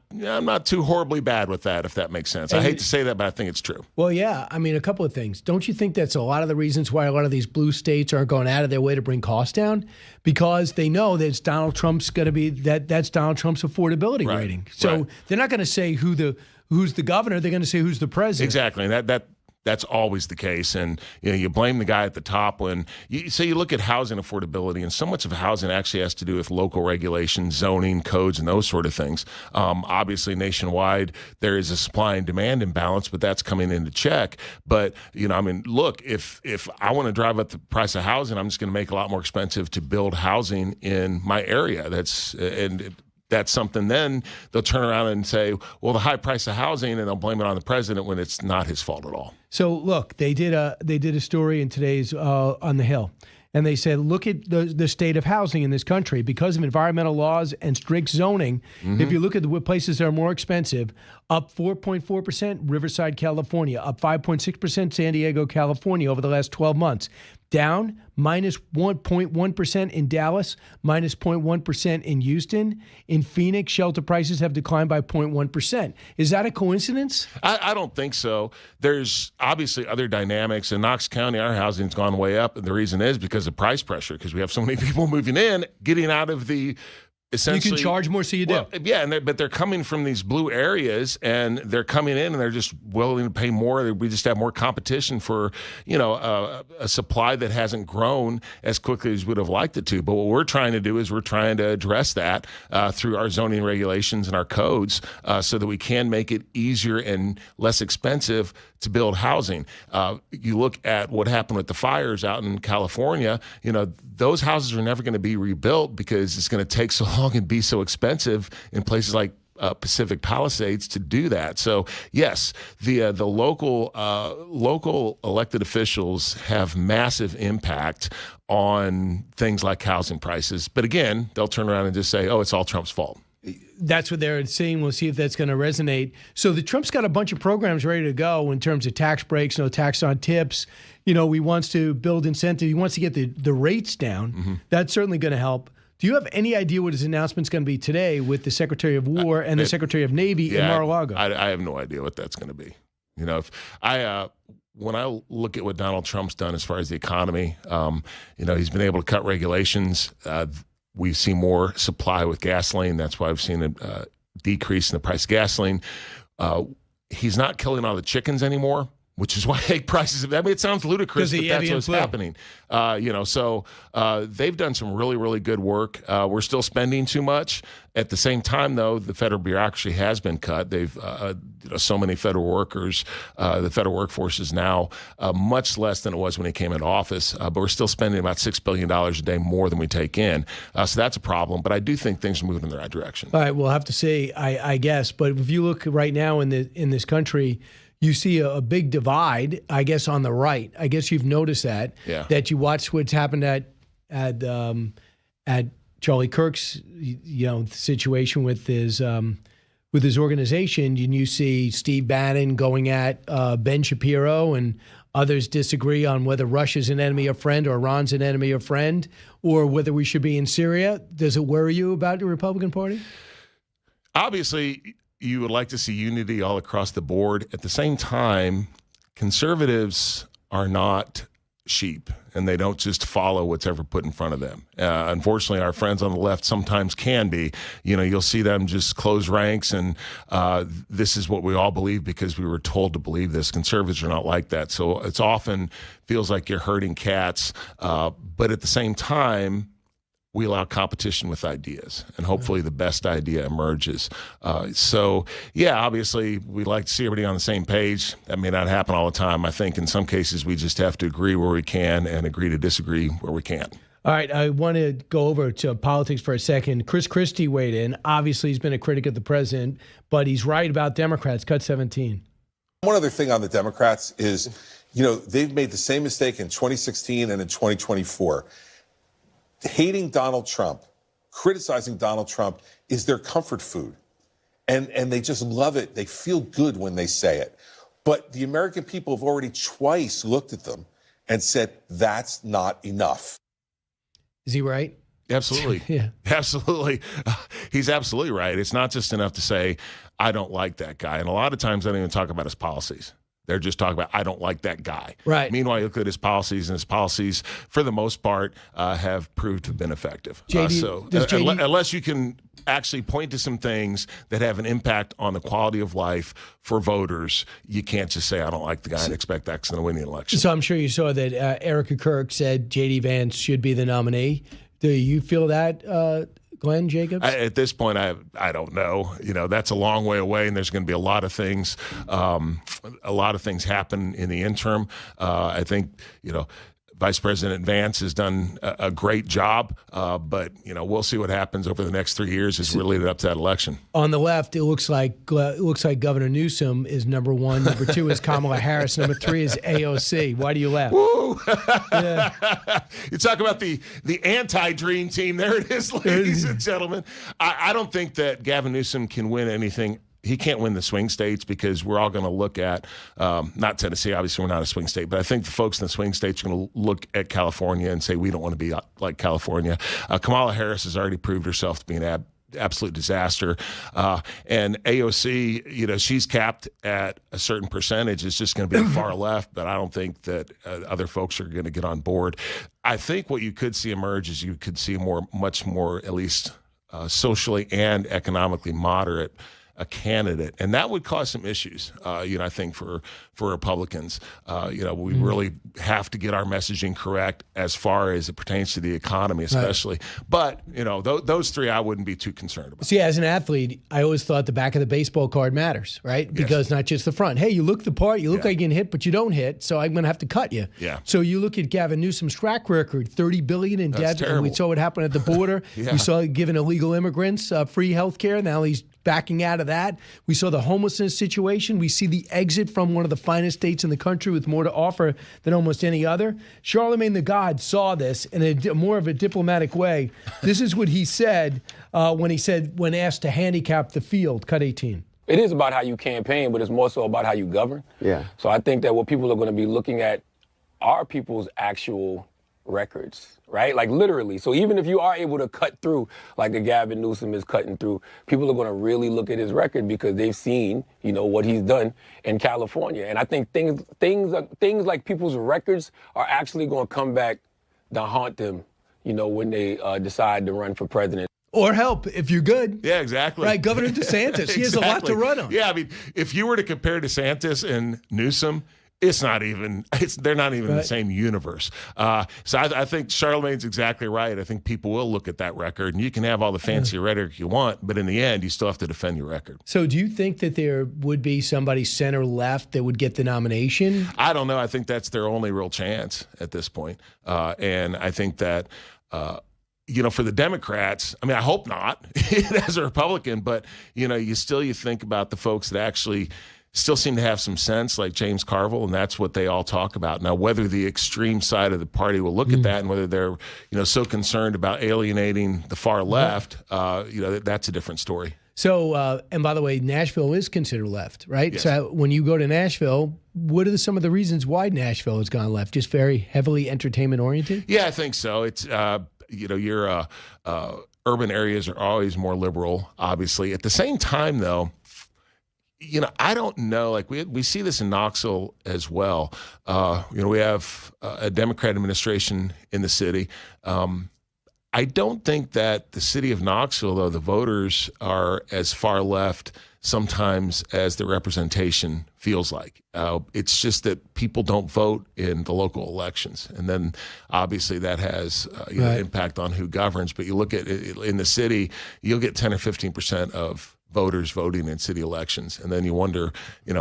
Speaker 16: too horribly bad with that, if that makes makes sense. I hate to say that, but I think it's true.
Speaker 1: Well, yeah. I mean, a couple of things. Don't you think that's a lot of the reasons why a lot of these blue states aren't going out of their way to bring costs down? Because they know that it's Donald Trump's going to be that's Donald Trump's affordability rating. So they're not going to say who's the governor. They're going to say who's the president.
Speaker 16: Exactly. And that's always the case. And you blame the guy at the top when you look at housing affordability, and so much of housing actually has to do with local regulations, zoning, codes, and those sort of things. Obviously, nationwide, there is a supply and demand imbalance, but that's coming into check. But, look, if I want to drive up the price of housing, I'm just going to make it a lot more expensive to build housing in my area. That's something then they'll turn around and say, well, the high price of housing, and they'll blame it on the president when it's not his fault at all.
Speaker 1: So look, they did a story in today's on the Hill, and they said, look at the state of housing in this country because of environmental laws and strict zoning. Mm-hmm. If you look at the places that are more expensive, up 4.4%, Riverside, California, up 5.6%, San Diego, California over the last 12 months. Down minus 1.1% in Dallas, minus 0.1% in Houston. In Phoenix, shelter prices have declined by 0.1%. Is that a coincidence?
Speaker 16: I don't think so. There's obviously other dynamics. In Knox County, our housing's gone way up, and the reason is because of price pressure, because we have so many people moving in, getting out of the essentially,
Speaker 1: you can charge more, so you do.
Speaker 16: Well, yeah, but they're coming from these blue areas, and they're coming in, and they're just willing to pay more. We just have more competition for, a supply that hasn't grown as quickly as we'd have liked it to. But what we're trying to do is we're trying to address that through our zoning regulations and our codes so that we can make it easier and less expensive to build housing. You look at what happened with the fires out in California, those houses are never going to be rebuilt because it's going to take so long and be so expensive in places like Pacific Palisades to do that. So yes, the local elected officials have massive impact on things like housing prices. But again, they'll turn around and just say, oh, it's all Trump's fault.
Speaker 1: That's what they're saying. We'll see if that's going to resonate. So the Trump's got a bunch of programs ready to go in terms of tax breaks, no tax on tips. He wants to build incentive. He wants to get the rates down. Mm-hmm. That's certainly going to help. Do you have any idea what his announcement's going to be today with the Secretary of War and the Secretary of Navy in Mar-a-Lago?
Speaker 16: I have no idea what that's going to be. When I look at what Donald Trump's done as far as the economy, he's been able to cut regulations. We've seen more supply with gasoline. That's why I've seen a decrease in the price of gasoline. He's not killing all the chickens anymore, which is why egg prices. It sounds ludicrous, but that's what's happening. So they've done some really, really good work. We're still spending too much. At the same time, though, the federal bureaucracy has been cut. They've so many federal workers. The federal workforce is now much less than it was when he came into office. But we're still spending about $6 billion a day more than we take in. So that's a problem. But I do think things are moving in the right direction.
Speaker 1: All right, we'll have to see, I guess. But if you look right now in this country, you see a big divide, I guess, on the right. I guess you've noticed that.
Speaker 16: Yeah.
Speaker 1: That you watch what's happened at Charlie Kirk's situation with his organization, and you see Steve Bannon going at Ben Shapiro, and others disagree on whether Russia's an enemy or friend or Iran's an enemy or friend, or whether we should be in Syria. Does it worry you about the Republican Party?
Speaker 16: Obviously, you would like to see unity all across the board. At the same time, conservatives are not sheep, and they don't just follow what's ever put in front of them. Unfortunately, our friends on the left sometimes can be. You'll see them just close ranks, and this is what we all believe because we were told to believe this. Conservatives are not like that. So it's often feels like you're herding cats. But at the same time, we allow competition with ideas, and hopefully the best idea emerges. Obviously, we'd like to see everybody on the same page. That may not happen all the time. I think in some cases we just have to agree where we can and agree to disagree where we can't.
Speaker 1: All right, I want to go over to politics for a second. Chris Christie weighed in. Obviously, he's been a critic of the president, but he's right about Democrats. Cut 17.
Speaker 11: One other thing on the Democrats is, they've made the same mistake in 2016 and in 2024. Hating Donald Trump, criticizing Donald Trump is their comfort food. And they just love it. They feel good when they say it. But the American people have already twice looked at them and said, that's not enough.
Speaker 1: Is he right?
Speaker 16: Absolutely.
Speaker 1: Yeah.
Speaker 16: Absolutely. He's absolutely right. It's not just enough to say, I don't like that guy. And a lot of times they don't even talk about his policies. They're just talking about, I don't like that guy.
Speaker 1: Right.
Speaker 16: Meanwhile, you look at his policies, and his policies, for the most part, have proved to have been effective. Unless you can actually point to some things that have an impact on the quality of life for voters, you can't just say, I don't like the guy and expect that's going to win the election.
Speaker 1: So I'm sure you saw that Erika Kirk said J.D. Vance should be the nominee. Do you feel that, Glenn Jacobs?
Speaker 16: At this point, I don't know. That's a long way away, and there's going to be a lot of things. A lot of things happen in the interim. I think Vice President Vance has done a great job, but we'll see what happens over the next 3 years as we lead up to that election.
Speaker 1: On the left, it looks like Governor Newsom is number one. Number two is Kamala Harris. Number three is AOC. Why do you laugh?
Speaker 16: Woo!
Speaker 1: Yeah.
Speaker 16: You talk about the anti-dream team. There it is, ladies and gentlemen. I don't think that Gavin Newsom can win anything. He can't win the swing states because we're all going to look at, not Tennessee, obviously we're not a swing state, but I think the folks in the swing states are going to look at California and say, we don't want to be like California. Kamala Harris has already proved herself to be an absolute disaster. And AOC, she's capped at a certain percentage. It's just going to be far left, but I don't think that other folks are going to get on board. I think what you could see emerge is you could see much more, at least socially and economically moderate a candidate, and that would cause some issues. I think for Republicans, we really have to get our messaging correct as far as it pertains to the economy, especially. Right. But those three, I wouldn't be too concerned about.
Speaker 1: See, as an athlete, I always thought the back of the baseball card matters, right? Because not just the front. Hey, you look the part, you look like you can hit, but you don't hit, so I'm going to have to cut you.
Speaker 16: Yeah.
Speaker 1: So you look at Gavin Newsom's track record: $30 billion in debt,
Speaker 16: terrible.
Speaker 1: and we saw what happened at the border. We saw giving illegal immigrants free health care. Now he's backing out of that. We saw the homelessness situation. We see the exit from one of the finest states in the country with more to offer than almost any other. Charlemagne the God saw this in a more of a diplomatic way. This is what he said when asked to handicap the field. Cut 18.
Speaker 9: It is about how you campaign, but it's more so about how you govern.
Speaker 14: Yeah.
Speaker 9: So I think that what people are going to be looking at are people's actual records, right? Like literally. So even if you are able to cut through like a Gavin Newsom is cutting through, people are going to really look at his record because they've seen, what he's done in California. And I think things like people's records are actually going to come back to haunt them, when they decide to run for president.
Speaker 1: Or help if you're good.
Speaker 16: Yeah, exactly.
Speaker 1: Right, Governor DeSantis, he has a lot to run on.
Speaker 16: Yeah, I mean, if you were to compare DeSantis and Newsom, they're not even in the same universe. So I think Charlemagne's exactly right. I think people will look at that record, and you can have all the fancy rhetoric you want, but in the end, you still have to defend your record.
Speaker 1: So do you think that there would be somebody center-left that would get the nomination?
Speaker 16: I don't know. I think that's their only real chance at this point. And I think that for the Democrats, I mean, I hope not as a Republican, but, you think about the folks that actually still seem to have some sense, like James Carville, and that's what they all talk about. Now, whether the extreme side of the party will look at that and whether they're, so concerned about alienating the far left, that's a different story.
Speaker 1: So, and by the way, Nashville is considered left, right?
Speaker 16: Yes.
Speaker 1: So when you go to Nashville, what are some of the reasons why Nashville has gone left? Just very heavily entertainment-oriented?
Speaker 16: Yeah, I think so. It's, your urban areas are always more liberal, obviously. At the same time, though, I don't know. Like we see this in Knoxville as well. We have a Democrat administration in the city. I don't think that the city of Knoxville, though, the voters are as far left sometimes as the representation feels like. It's just that people don't vote in the local elections. And then obviously that has impact on who governs. But you look at it in the city, you'll get 10 or 15% of voters voting in city elections. And then you wonder,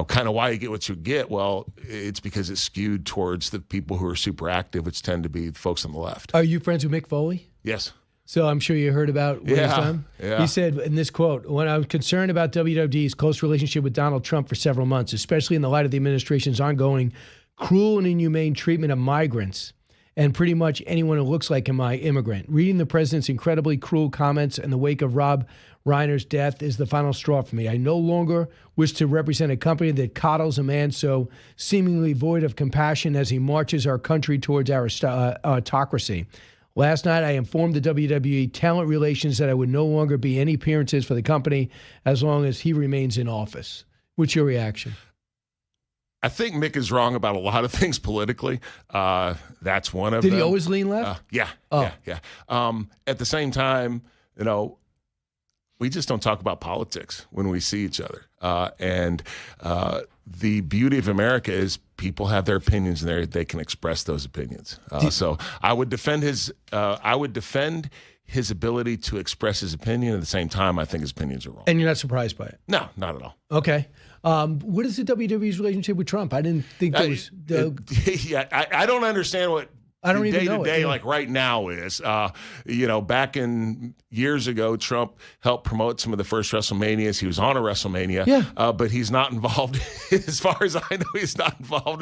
Speaker 16: kind of why you get what you get. Well, it's because it's skewed towards the people who are super active, which tend to be folks on the left.
Speaker 1: Are you friends with Mick Foley?
Speaker 16: Yes.
Speaker 1: So I'm sure you heard about what he's done.
Speaker 16: Yeah.
Speaker 1: He said in this quote, "When I was concerned about WWD's close relationship with Donald Trump for several months, especially in the light of the administration's ongoing cruel and inhumane treatment of migrants and pretty much anyone who looks like an immigrant. Reading the president's incredibly cruel comments in the wake of Rob Reiner's death is the final straw for me. I no longer wish to represent a company that coddles a man so seemingly void of compassion as he marches our country towards our autocracy. Last night, I informed the WWE Talent Relations that I would no longer be any appearances for the company as long as he remains in office. What's your reaction?
Speaker 16: I think Mick is wrong about a lot of things politically. That's one of them.
Speaker 1: Did he always lean left?
Speaker 16: Yeah. At the same time, we just don't talk about politics when we see each other. And the beauty of America is people have their opinions and they can express those opinions. So I would defend his ability to express his opinion. At the same time, I think his opinions are wrong.
Speaker 1: And you're not surprised by it?
Speaker 16: No, not at all.
Speaker 1: Okay. What is the WWE's relationship with Trump? I didn't think there was.
Speaker 16: I don't understand what
Speaker 1: I don't even know
Speaker 16: day-to-day like right now is. Back in years ago, Trump helped promote some of the first WrestleManias. He was on a WrestleMania, but he's not involved. As far as I know, he's not involved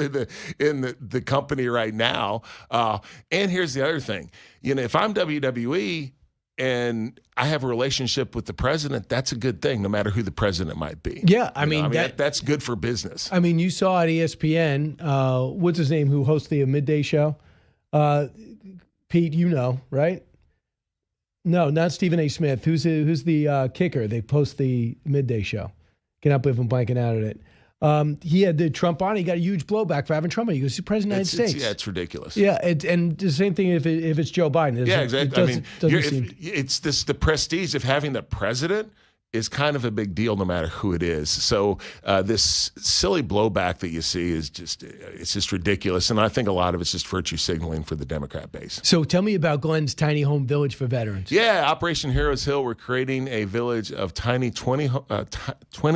Speaker 16: in the company right now. And here's the other thing: if I'm WWE and I have a relationship with the president, that's a good thing, no matter who the president might be.
Speaker 1: Yeah,
Speaker 16: that's good for business.
Speaker 1: I mean, you saw at ESPN, what's his name, who hosts the midday show? Pete, right? No, not Stephen A. Smith. Who's the kicker? They post the midday show. Can't believe I'm blanking out on it. He had the Trump on. He got a huge blowback for having Trump on. He goes, "He's the president of the United States."
Speaker 16: It's ridiculous.
Speaker 1: Yeah, and the same thing if it's Joe Biden.
Speaker 16: Yeah, exactly. It's the prestige of having the president is kind of a big deal no matter who it is. So this silly blowback that you see is just ridiculous. And I think a lot of it's just virtue signaling for the Democrat base.
Speaker 1: So tell me about Glenn's tiny home village for veterans.
Speaker 16: Yeah, Operation Heroes Hill, we're creating a village of 20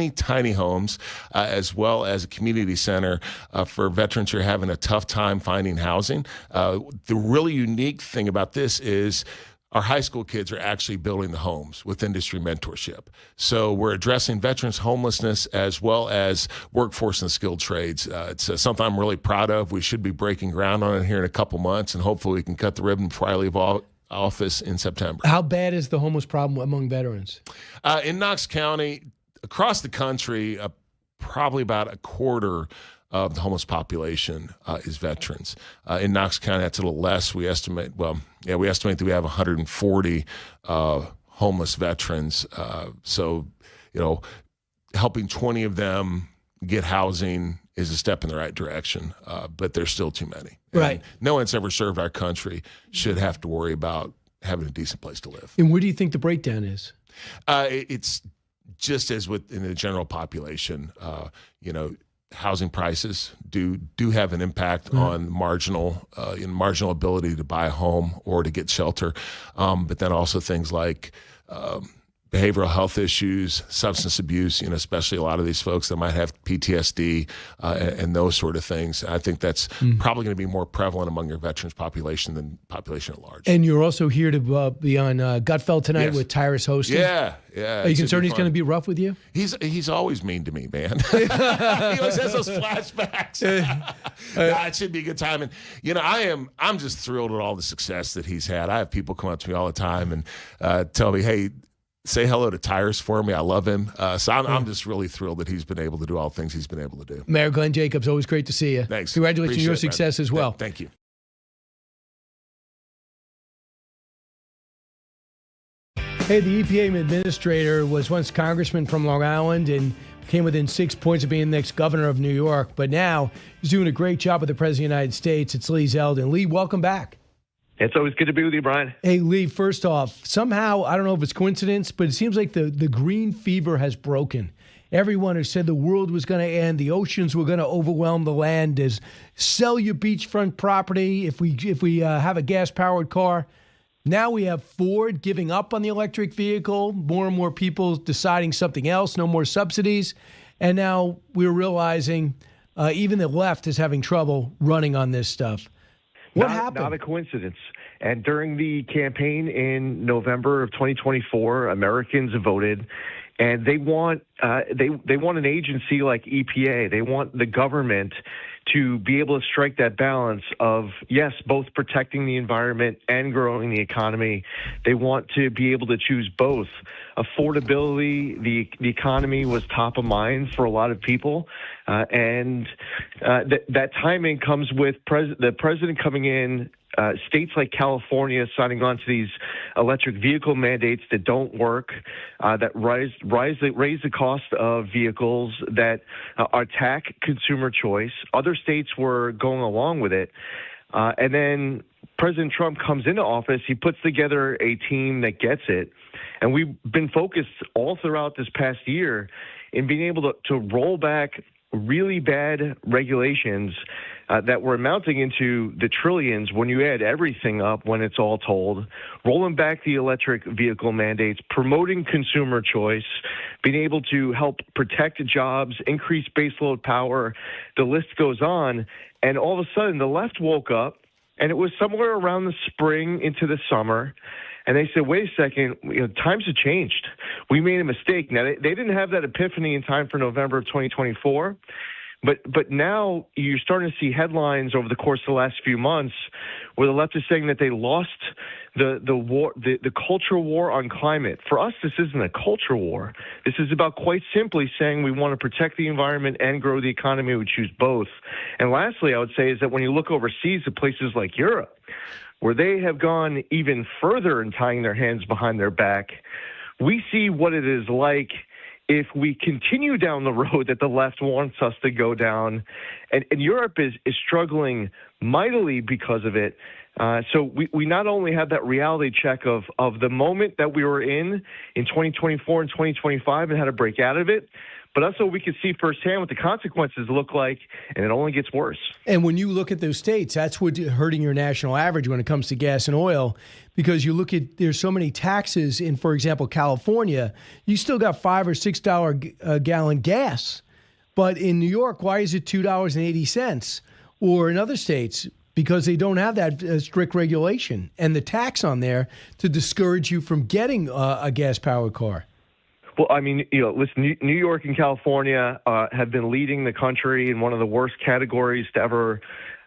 Speaker 16: tiny homes, as well as a community center for veterans who are having a tough time finding housing. The really unique thing about this is our high school kids are actually building the homes with industry mentorship. So we're addressing veterans homelessness as well as workforce and skilled trades. It's something I'm really proud of. We should be breaking ground on it here in a couple months, and hopefully we can cut the ribbon before I leave office in September.
Speaker 1: How bad is the homeless problem among veterans?
Speaker 16: In Knox County, across the country, probably about a quarter of the homeless population is veterans. In Knox County, that's a little less. We estimate that we have 140 homeless veterans. So, helping 20 of them get housing is a step in the right direction, but there's still too many.
Speaker 1: Right.
Speaker 16: And no one's ever served our country should have to worry about having a decent place to live.
Speaker 1: And where do you think the breakdown is?
Speaker 16: It's just as within the general population, housing prices do have an impact on marginal ability to buy a home or to get shelter, but then also things like behavioral health issues, substance abuse, especially a lot of these folks that might have PTSD and those sort of things. I think that's probably going to be more prevalent among your veterans population than population at large.
Speaker 1: And you're also here to be on Gutfeld tonight with Tyrus hosting.
Speaker 16: Yeah.
Speaker 1: Are you concerned he's going to be rough with you?
Speaker 16: He's always mean to me, man. He always has those flashbacks. It should be a good time. And I'm just thrilled at all the success that he's had. I have people come up to me all the time and tell me, "Hey, say hello to Tyrus for me. I love him." So I'm just really thrilled that he's been able to do all the things he's been able to do.
Speaker 1: Mayor Glenn Jacobs, always great to see you.
Speaker 16: Thanks.
Speaker 1: Congratulations on your success as well.
Speaker 16: Thank you.
Speaker 1: Hey, the EPA Administrator was once congressman from Long Island and came within 6 points of being the next governor of New York. But now he's doing a great job with the President of the United States. It's Lee Zeldin. Lee, welcome back.
Speaker 17: It's always good to be with you, Brian.
Speaker 1: Hey, Lee, first off, somehow, I don't know if it's coincidence, but it seems like the green fever has broken. Everyone who said the world was going to end, the oceans were going to overwhelm the land, is sell your beachfront property if we have a gas-powered car. Now we have Ford giving up on the electric vehicle, more and more people deciding something else, no more subsidies. And now we're realizing even the left is having trouble running on this stuff. What happened?
Speaker 17: Not a coincidence. And during the campaign in November of 2024, Americans voted, and they want an agency like EPA. They want the government to be able to strike that balance of, yes, both protecting the environment and growing the economy. They want to be able to choose both. Affordability, the economy was top of mind for a lot of people. And that timing comes with the president coming in, states like California signing on to these electric vehicle mandates that don't work, that raise the cost of vehicles, that attack consumer choice. Other states were going along with it. And then President Trump comes into office. He puts together a team that gets it. And we've been focused all throughout this past year in being able to roll back really bad regulations that were amounting into the trillions when you add everything up, when it's all told, rolling back the electric vehicle mandates, promoting consumer choice, being able to help protect jobs, increase baseload power. The list goes on. And all of a sudden, the left woke up, and it was somewhere around the spring into the summer. And they said, wait a second, times have changed. We made a mistake. Now, they didn't have that epiphany in time for November of 2024. But now you're starting to see headlines over the course of the last few months where the left is saying that they lost the war, the cultural war on climate. For us, this isn't a culture war. This is about quite simply saying we want to protect the environment and grow the economy. We choose both. And lastly, I would say is that when you look overseas to places like Europe, where they have gone even further in tying their hands behind their back, we see what it is like if we continue down the road that the left wants us to go down. And Europe is struggling mightily because of it. So we not only have that reality check of the moment that we were in 2024 and 2025 and how to break out of it, but also we can see firsthand what the consequences look like, and it only gets worse.
Speaker 1: And when you look at those states, that's what's hurting your national average when it comes to gas and oil, because you look at, there's so many taxes in, for example, California, you still got $5 or $6 a gallon gas. But in New York, why is it $2.80? Or in other states, because they don't have that strict regulation and the tax on there to discourage you from getting a gas-powered car.
Speaker 17: Well, I mean, listen, New York and California have been leading the country in one of the worst categories to ever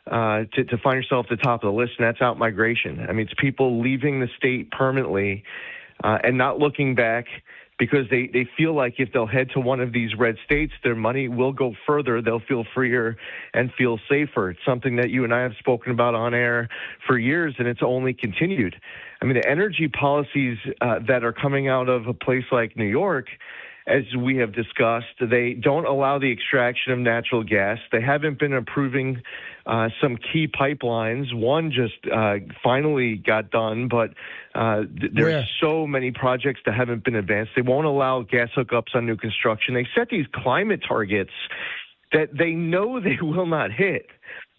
Speaker 17: to find yourself at the top of the list, and that's out-migration. I mean, it's people leaving the state permanently and not looking back because they feel like if they'll head to one of these red states, their money will go further, they'll feel freer and feel safer. It's something that you and I have spoken about on air for years, and it's only continued. I mean, the energy policies that are coming out of a place like New York, as we have discussed, they don't allow the extraction of natural gas. They haven't been approving some key pipelines. One just finally got done, but there's so many projects that haven't been advanced. They won't allow gas hookups on new construction. They set these climate targets that they know they will not hit,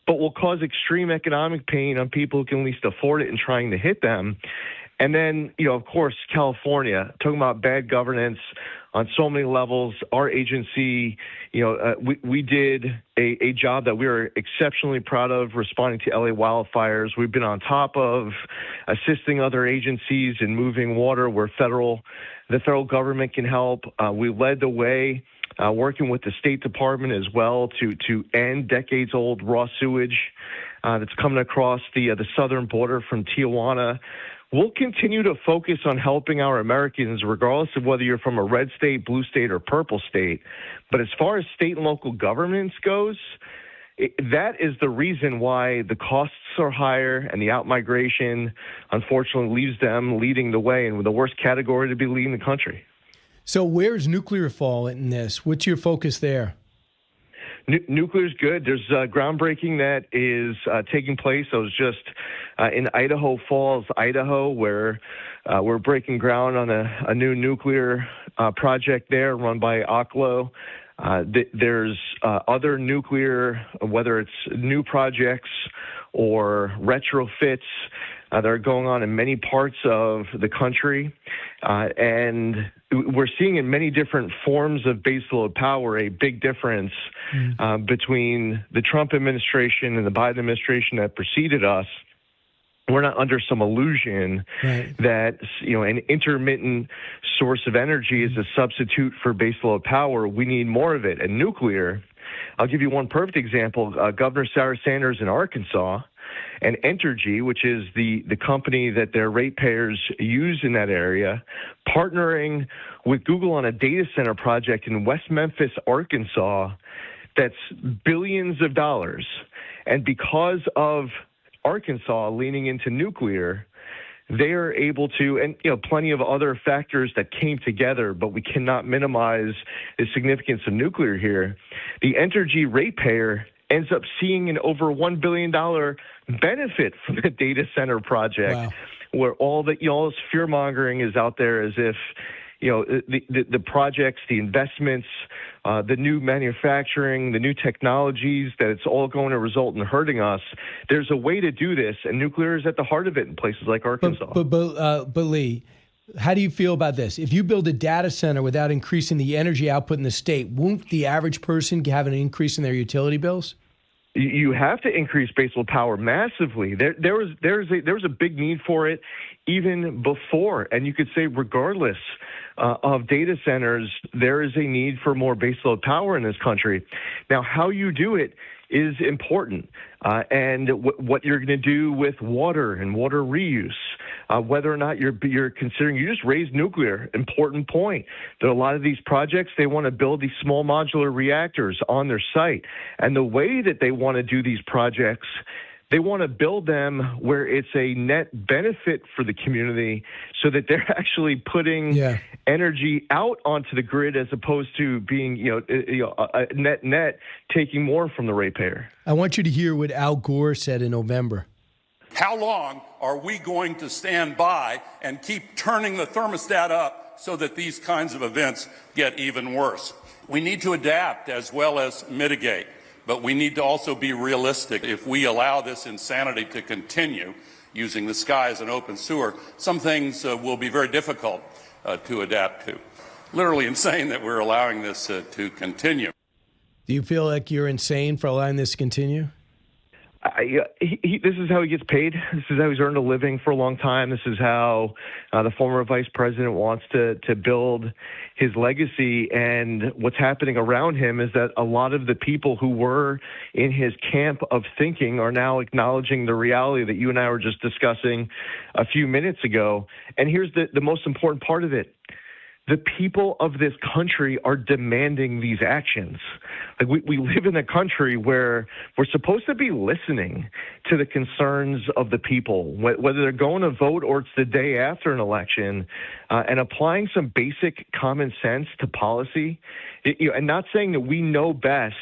Speaker 17: but will cause extreme economic pain on people who can least afford it in trying to hit them. And then, of course, California, talking about bad governance on so many levels. Our agency, we did a job that we are exceptionally proud of responding to LA wildfires. We've been on top of assisting other agencies in moving water where the federal government can help. We led the way. Working with the State Department as well to end decades-old raw sewage that's coming across the southern border from Tijuana. We'll continue to focus on helping our Americans, regardless of whether you're from a red state, blue state, or purple state. But as far as state and local governments goes, that is the reason why the costs are higher and the out-migration, unfortunately, leaves them leading the way and with the worst category to be leading the country.
Speaker 1: So where's nuclear fall in this? What's your focus there?
Speaker 17: Nuclear is good. There's groundbreaking that is taking place. I was just in Idaho Falls, Idaho, where we're breaking ground on a new nuclear project there run by Oklo. There's other nuclear, whether it's new projects or retrofits, that are going on in many parts of the country. And we're seeing in many different forms of baseload power a big difference between the Trump administration and the Biden administration that preceded us. We're not under some illusion that an intermittent source of energy is a substitute for baseload power. We need more of it. And nuclear I'll give you one perfect example. Governor Sarah Sanders in Arkansas and Entergy, which is the company that their ratepayers use in that area, partnering with Google on a data center project in West Memphis, Arkansas, that's billions of dollars. And because of Arkansas leaning into nuclear, they are able to, and plenty of other factors that came together, but we cannot minimize the significance of nuclear here. The Entergy ratepayer ends up seeing an over $1 billion benefit from the data center project.
Speaker 1: Wow.
Speaker 17: Where all this fear mongering is out there as if the projects, the investments, the new manufacturing, the new technologies, that it's all going to result in hurting us. There's a way to do this, and nuclear is at the heart of it in places like Arkansas.
Speaker 1: But Lee, how do you feel about this? If you build a data center without increasing the energy output in the state, won't the average person have an increase in their utility bills?
Speaker 17: You have to increase baseload power massively. There was a big need for it even before, and you could say regardless of data centers, there is a need for more baseload power in this country. Now, how you do it is important, and what you're going to do with water and water reuse, whether or not you're considering, you just raised nuclear, important point. There are a lot of these projects, they want to build these small modular reactors on their site, and the way that they want to do these projects, they want to build them where it's a net benefit for the community so that they're actually putting energy out onto the grid as opposed to being, net taking more from the ratepayer.
Speaker 1: I want you to hear what Al Gore said in November.
Speaker 18: How long are we going to stand by and keep turning the thermostat up so that these kinds of events get even worse? We need to adapt as well as mitigate. But we need to also be realistic. If we allow this insanity to continue, using the sky as an open sewer, some things will be very difficult to adapt to. Literally insane that we're allowing this to continue.
Speaker 1: Do you feel like you're insane for allowing this to continue?
Speaker 17: This is how he gets paid. This is how he's earned a living for a long time. This is how the former vice president wants to build his legacy. And what's happening around him is that a lot of the people who were in his camp of thinking are now acknowledging the reality that you and I were just discussing a few minutes ago. And here's the most important part of it. The people of this country are demanding these actions. Like we live in a country where we're supposed to be listening to the concerns of the people, whether they're going to vote or it's the day after an election, and applying some basic common sense to policy, and not saying that we know best.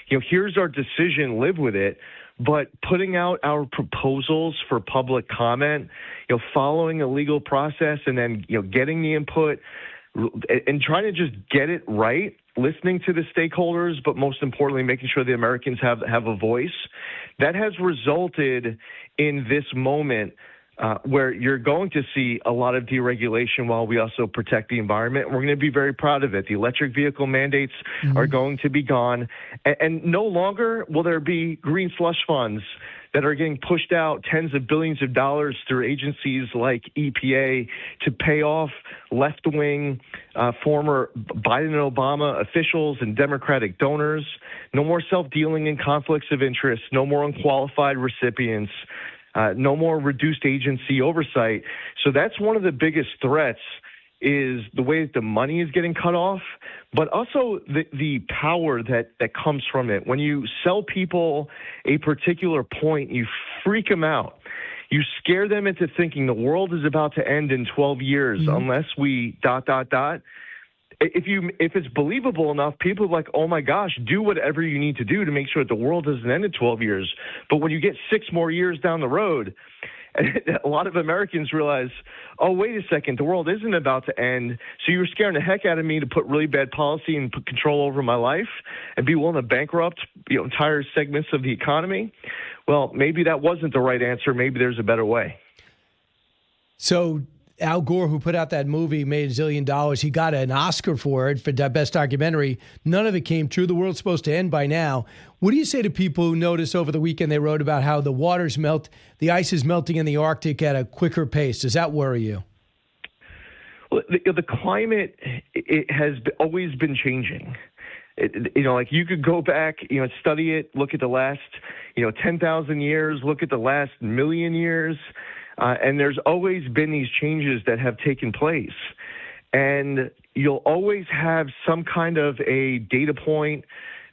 Speaker 17: Here's our decision, live with it. But putting out our proposals for public comment, following a legal process, and then getting the input, and trying to just get it right, listening to the stakeholders, but most importantly, making sure the Americans have a voice, that has resulted in this moment where you're going to see a lot of deregulation while we also protect the environment. We're going to be very proud of it. The electric vehicle mandates are going to be gone, and no longer will there be green slush funds that are getting pushed out tens of billions of dollars through agencies like EPA to pay off left-wing former Biden and Obama officials and Democratic donors. No more self-dealing and conflicts of interest. No more unqualified recipients. No more reduced agency oversight. So that's one of the biggest threats, is the way that the money is getting cut off, but also the power that comes from it. When you sell people a particular point, you freak them out. You scare them into thinking the world is about to end in 12 years unless we ... If it's believable enough, people are like, oh my gosh, do whatever you need to do to make sure that the world doesn't end in 12 years. But when you get 6 more years down the road, a lot of Americans realize, oh, wait a second, the world isn't about to end. So you were scaring the heck out of me to put really bad policy and put control over my life and be willing to bankrupt entire segments of the economy. Well, maybe that wasn't the right answer. Maybe there's a better way.
Speaker 1: So Al Gore, who put out that movie, made $1 zillion. He got an Oscar for it, for best documentary. None of it came true. The world's supposed to end by now. What do you say to people who noticed over the weekend they wrote about how the the ice is melting in the Arctic at a quicker pace? Does that worry you?
Speaker 17: Well, the climate, it has always been changing. Like you could go back, study it, look at the last, 10,000 years, look at the last million years, and there's always been these changes that have taken place. And you'll always have some kind of a data point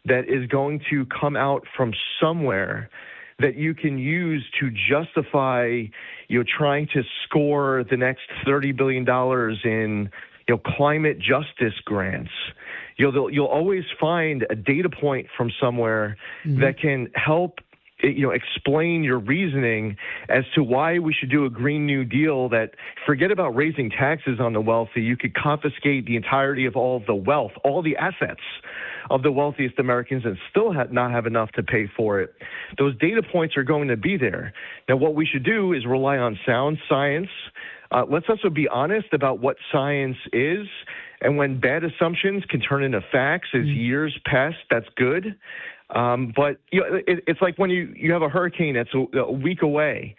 Speaker 17: that is going to come out from somewhere that you can use to justify, trying to score the next $30 billion in, climate justice grants. You'll always find a data point from somewhere that can help explain your reasoning as to why we should do a Green New Deal that, forget about raising taxes on the wealthy, you could confiscate the entirety of all the wealth, all the assets of the wealthiest Americans and still not have enough to pay for it. Those data points are going to be there. Now, what we should do is rely on sound science. Let's also be honest about what science is. And when bad assumptions can turn into facts as years pass, that's good. But it's like when you have a hurricane that's a week away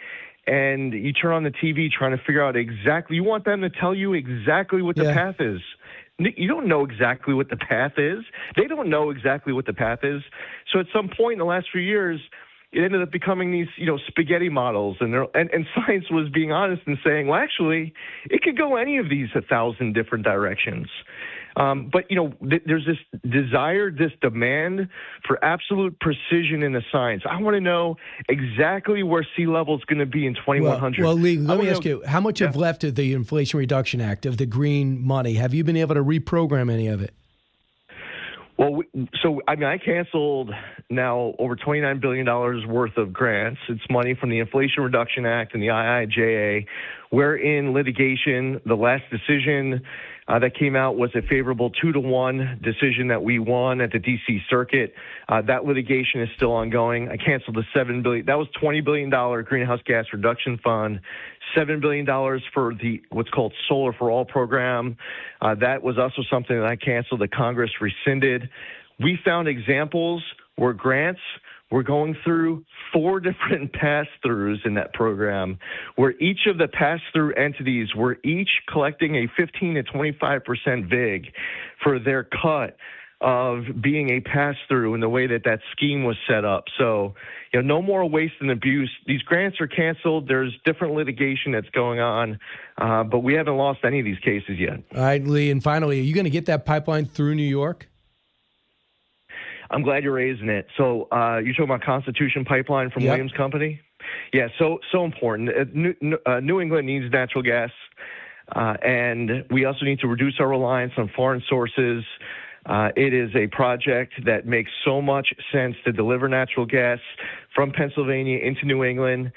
Speaker 17: and you turn on the TV trying to figure out exactly, you want them to tell you exactly what the path is. You don't know exactly what the path is. They don't know exactly what the path is. So at some point in the last few years, it ended up becoming these, spaghetti models, and science was being honest and saying, well, actually, it could go any of these 1,000 different directions. But there's this desire, this demand for absolute precision in the science. I want to know exactly where sea level is going to be in 2100.
Speaker 1: Well, Lee, let me ask you, how much have left of the Inflation Reduction Act, of the green money? Have you been able to reprogram any of it?
Speaker 17: Well, I canceled now over $29 billion worth of grants. It's money from the Inflation Reduction Act and the IIJA. We're in litigation. The last decision that came out was a favorable 2-1 decision that we won at the D.C. Circuit. That litigation is still ongoing. I canceled the $7 billion. That was $20 billion greenhouse gas reduction fund. $7 billion for the what's called Solar for All program. That was also something that I canceled that Congress rescinded. We found examples where grants were going through 4 different pass-throughs in that program, where each of the pass-through entities were each collecting a 15 to 25% VIG for their cut of being a pass-through in the way that scheme was set up. So, no more waste and abuse. These grants are canceled. There's different litigation that's going on, but we haven't lost any of these cases yet.
Speaker 1: All right, Lee, and finally, are you going to get that pipeline through New York?
Speaker 17: I'm glad you're raising it. So you're talking about Constitution Pipeline from Williams Company? Yeah, so important. New England needs natural gas, and we also need to reduce our reliance on foreign sources. It is a project that makes so much sense to deliver natural gas from Pennsylvania into New England.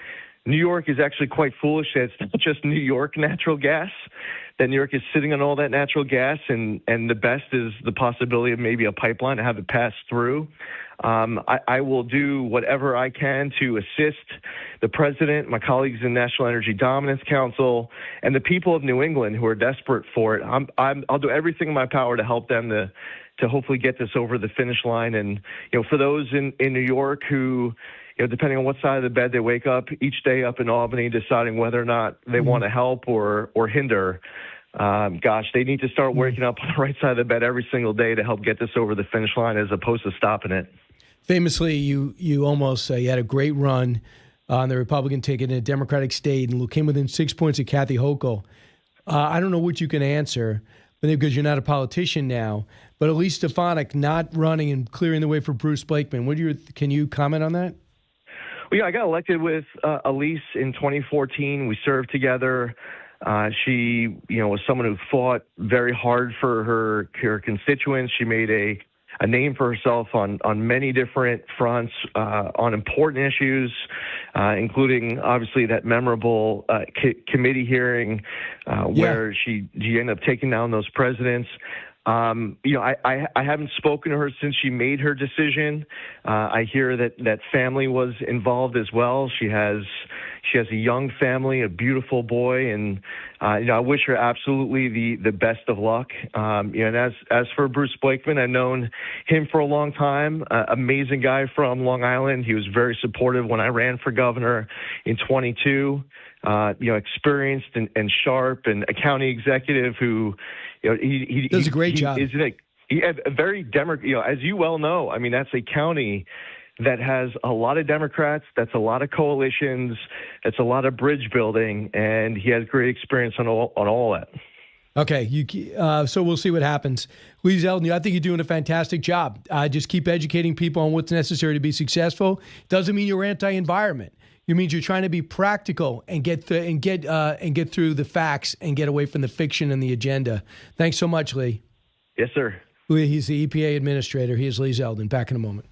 Speaker 17: New York is actually quite foolish that it's not just New York natural gas, that New York is sitting on all that natural gas, and the best is the possibility of maybe a pipeline to have it pass through. I will do whatever I can to assist the president, my colleagues in National Energy Dominance Council, and the people of New England who are desperate for it. I'll do everything in my power to help them to hopefully get this over the finish line. And for those in New York who, depending on what side of the bed they wake up each day up in Albany, deciding whether or not they want to help or hinder. They need to start waking up on the right side of the bed every single day to help get this over the finish line as opposed to stopping it.
Speaker 1: Famously, you almost you had a great run on the Republican ticket in a Democratic state and came within 6 points of Kathy Hochul. I don't know what you can answer, but because you're not a politician now, but Elise Stefanik not running and clearing the way for Bruce Blakeman. Can you comment on that?
Speaker 17: Well, yeah, I got elected with Elise in 2014. We served together. She, was someone who fought very hard for her constituents. She made a name for herself on many different fronts, on important issues, including obviously that memorable committee hearing where she ended up taking down those presidents. I haven't spoken to her since she made her decision. I hear that family was involved as well. She has a young family, a beautiful boy, and I wish her absolutely the best of luck. And as for Bruce Blakeman, I've known him for a long time. Amazing guy from Long Island. He was very supportive when I ran for governor in 22. Experienced and sharp, and a county executive who, he does a great job. Yeah, very as you well know, I mean, that's a county that has a lot of Democrats, that's a lot of coalitions, that's a lot of bridge building, and he has great experience on all that.
Speaker 1: Okay, so we'll see what happens. Lee Zeldin, I think you're doing a fantastic job. Just keep educating people on what's necessary to be successful. Doesn't mean you're anti-environment. It means you're trying to be practical and get through the facts and get away from the fiction and the agenda. Thanks so much, Lee.
Speaker 17: Yes, sir.
Speaker 1: He's the EPA administrator. He is Lee Zeldin. Back in a moment.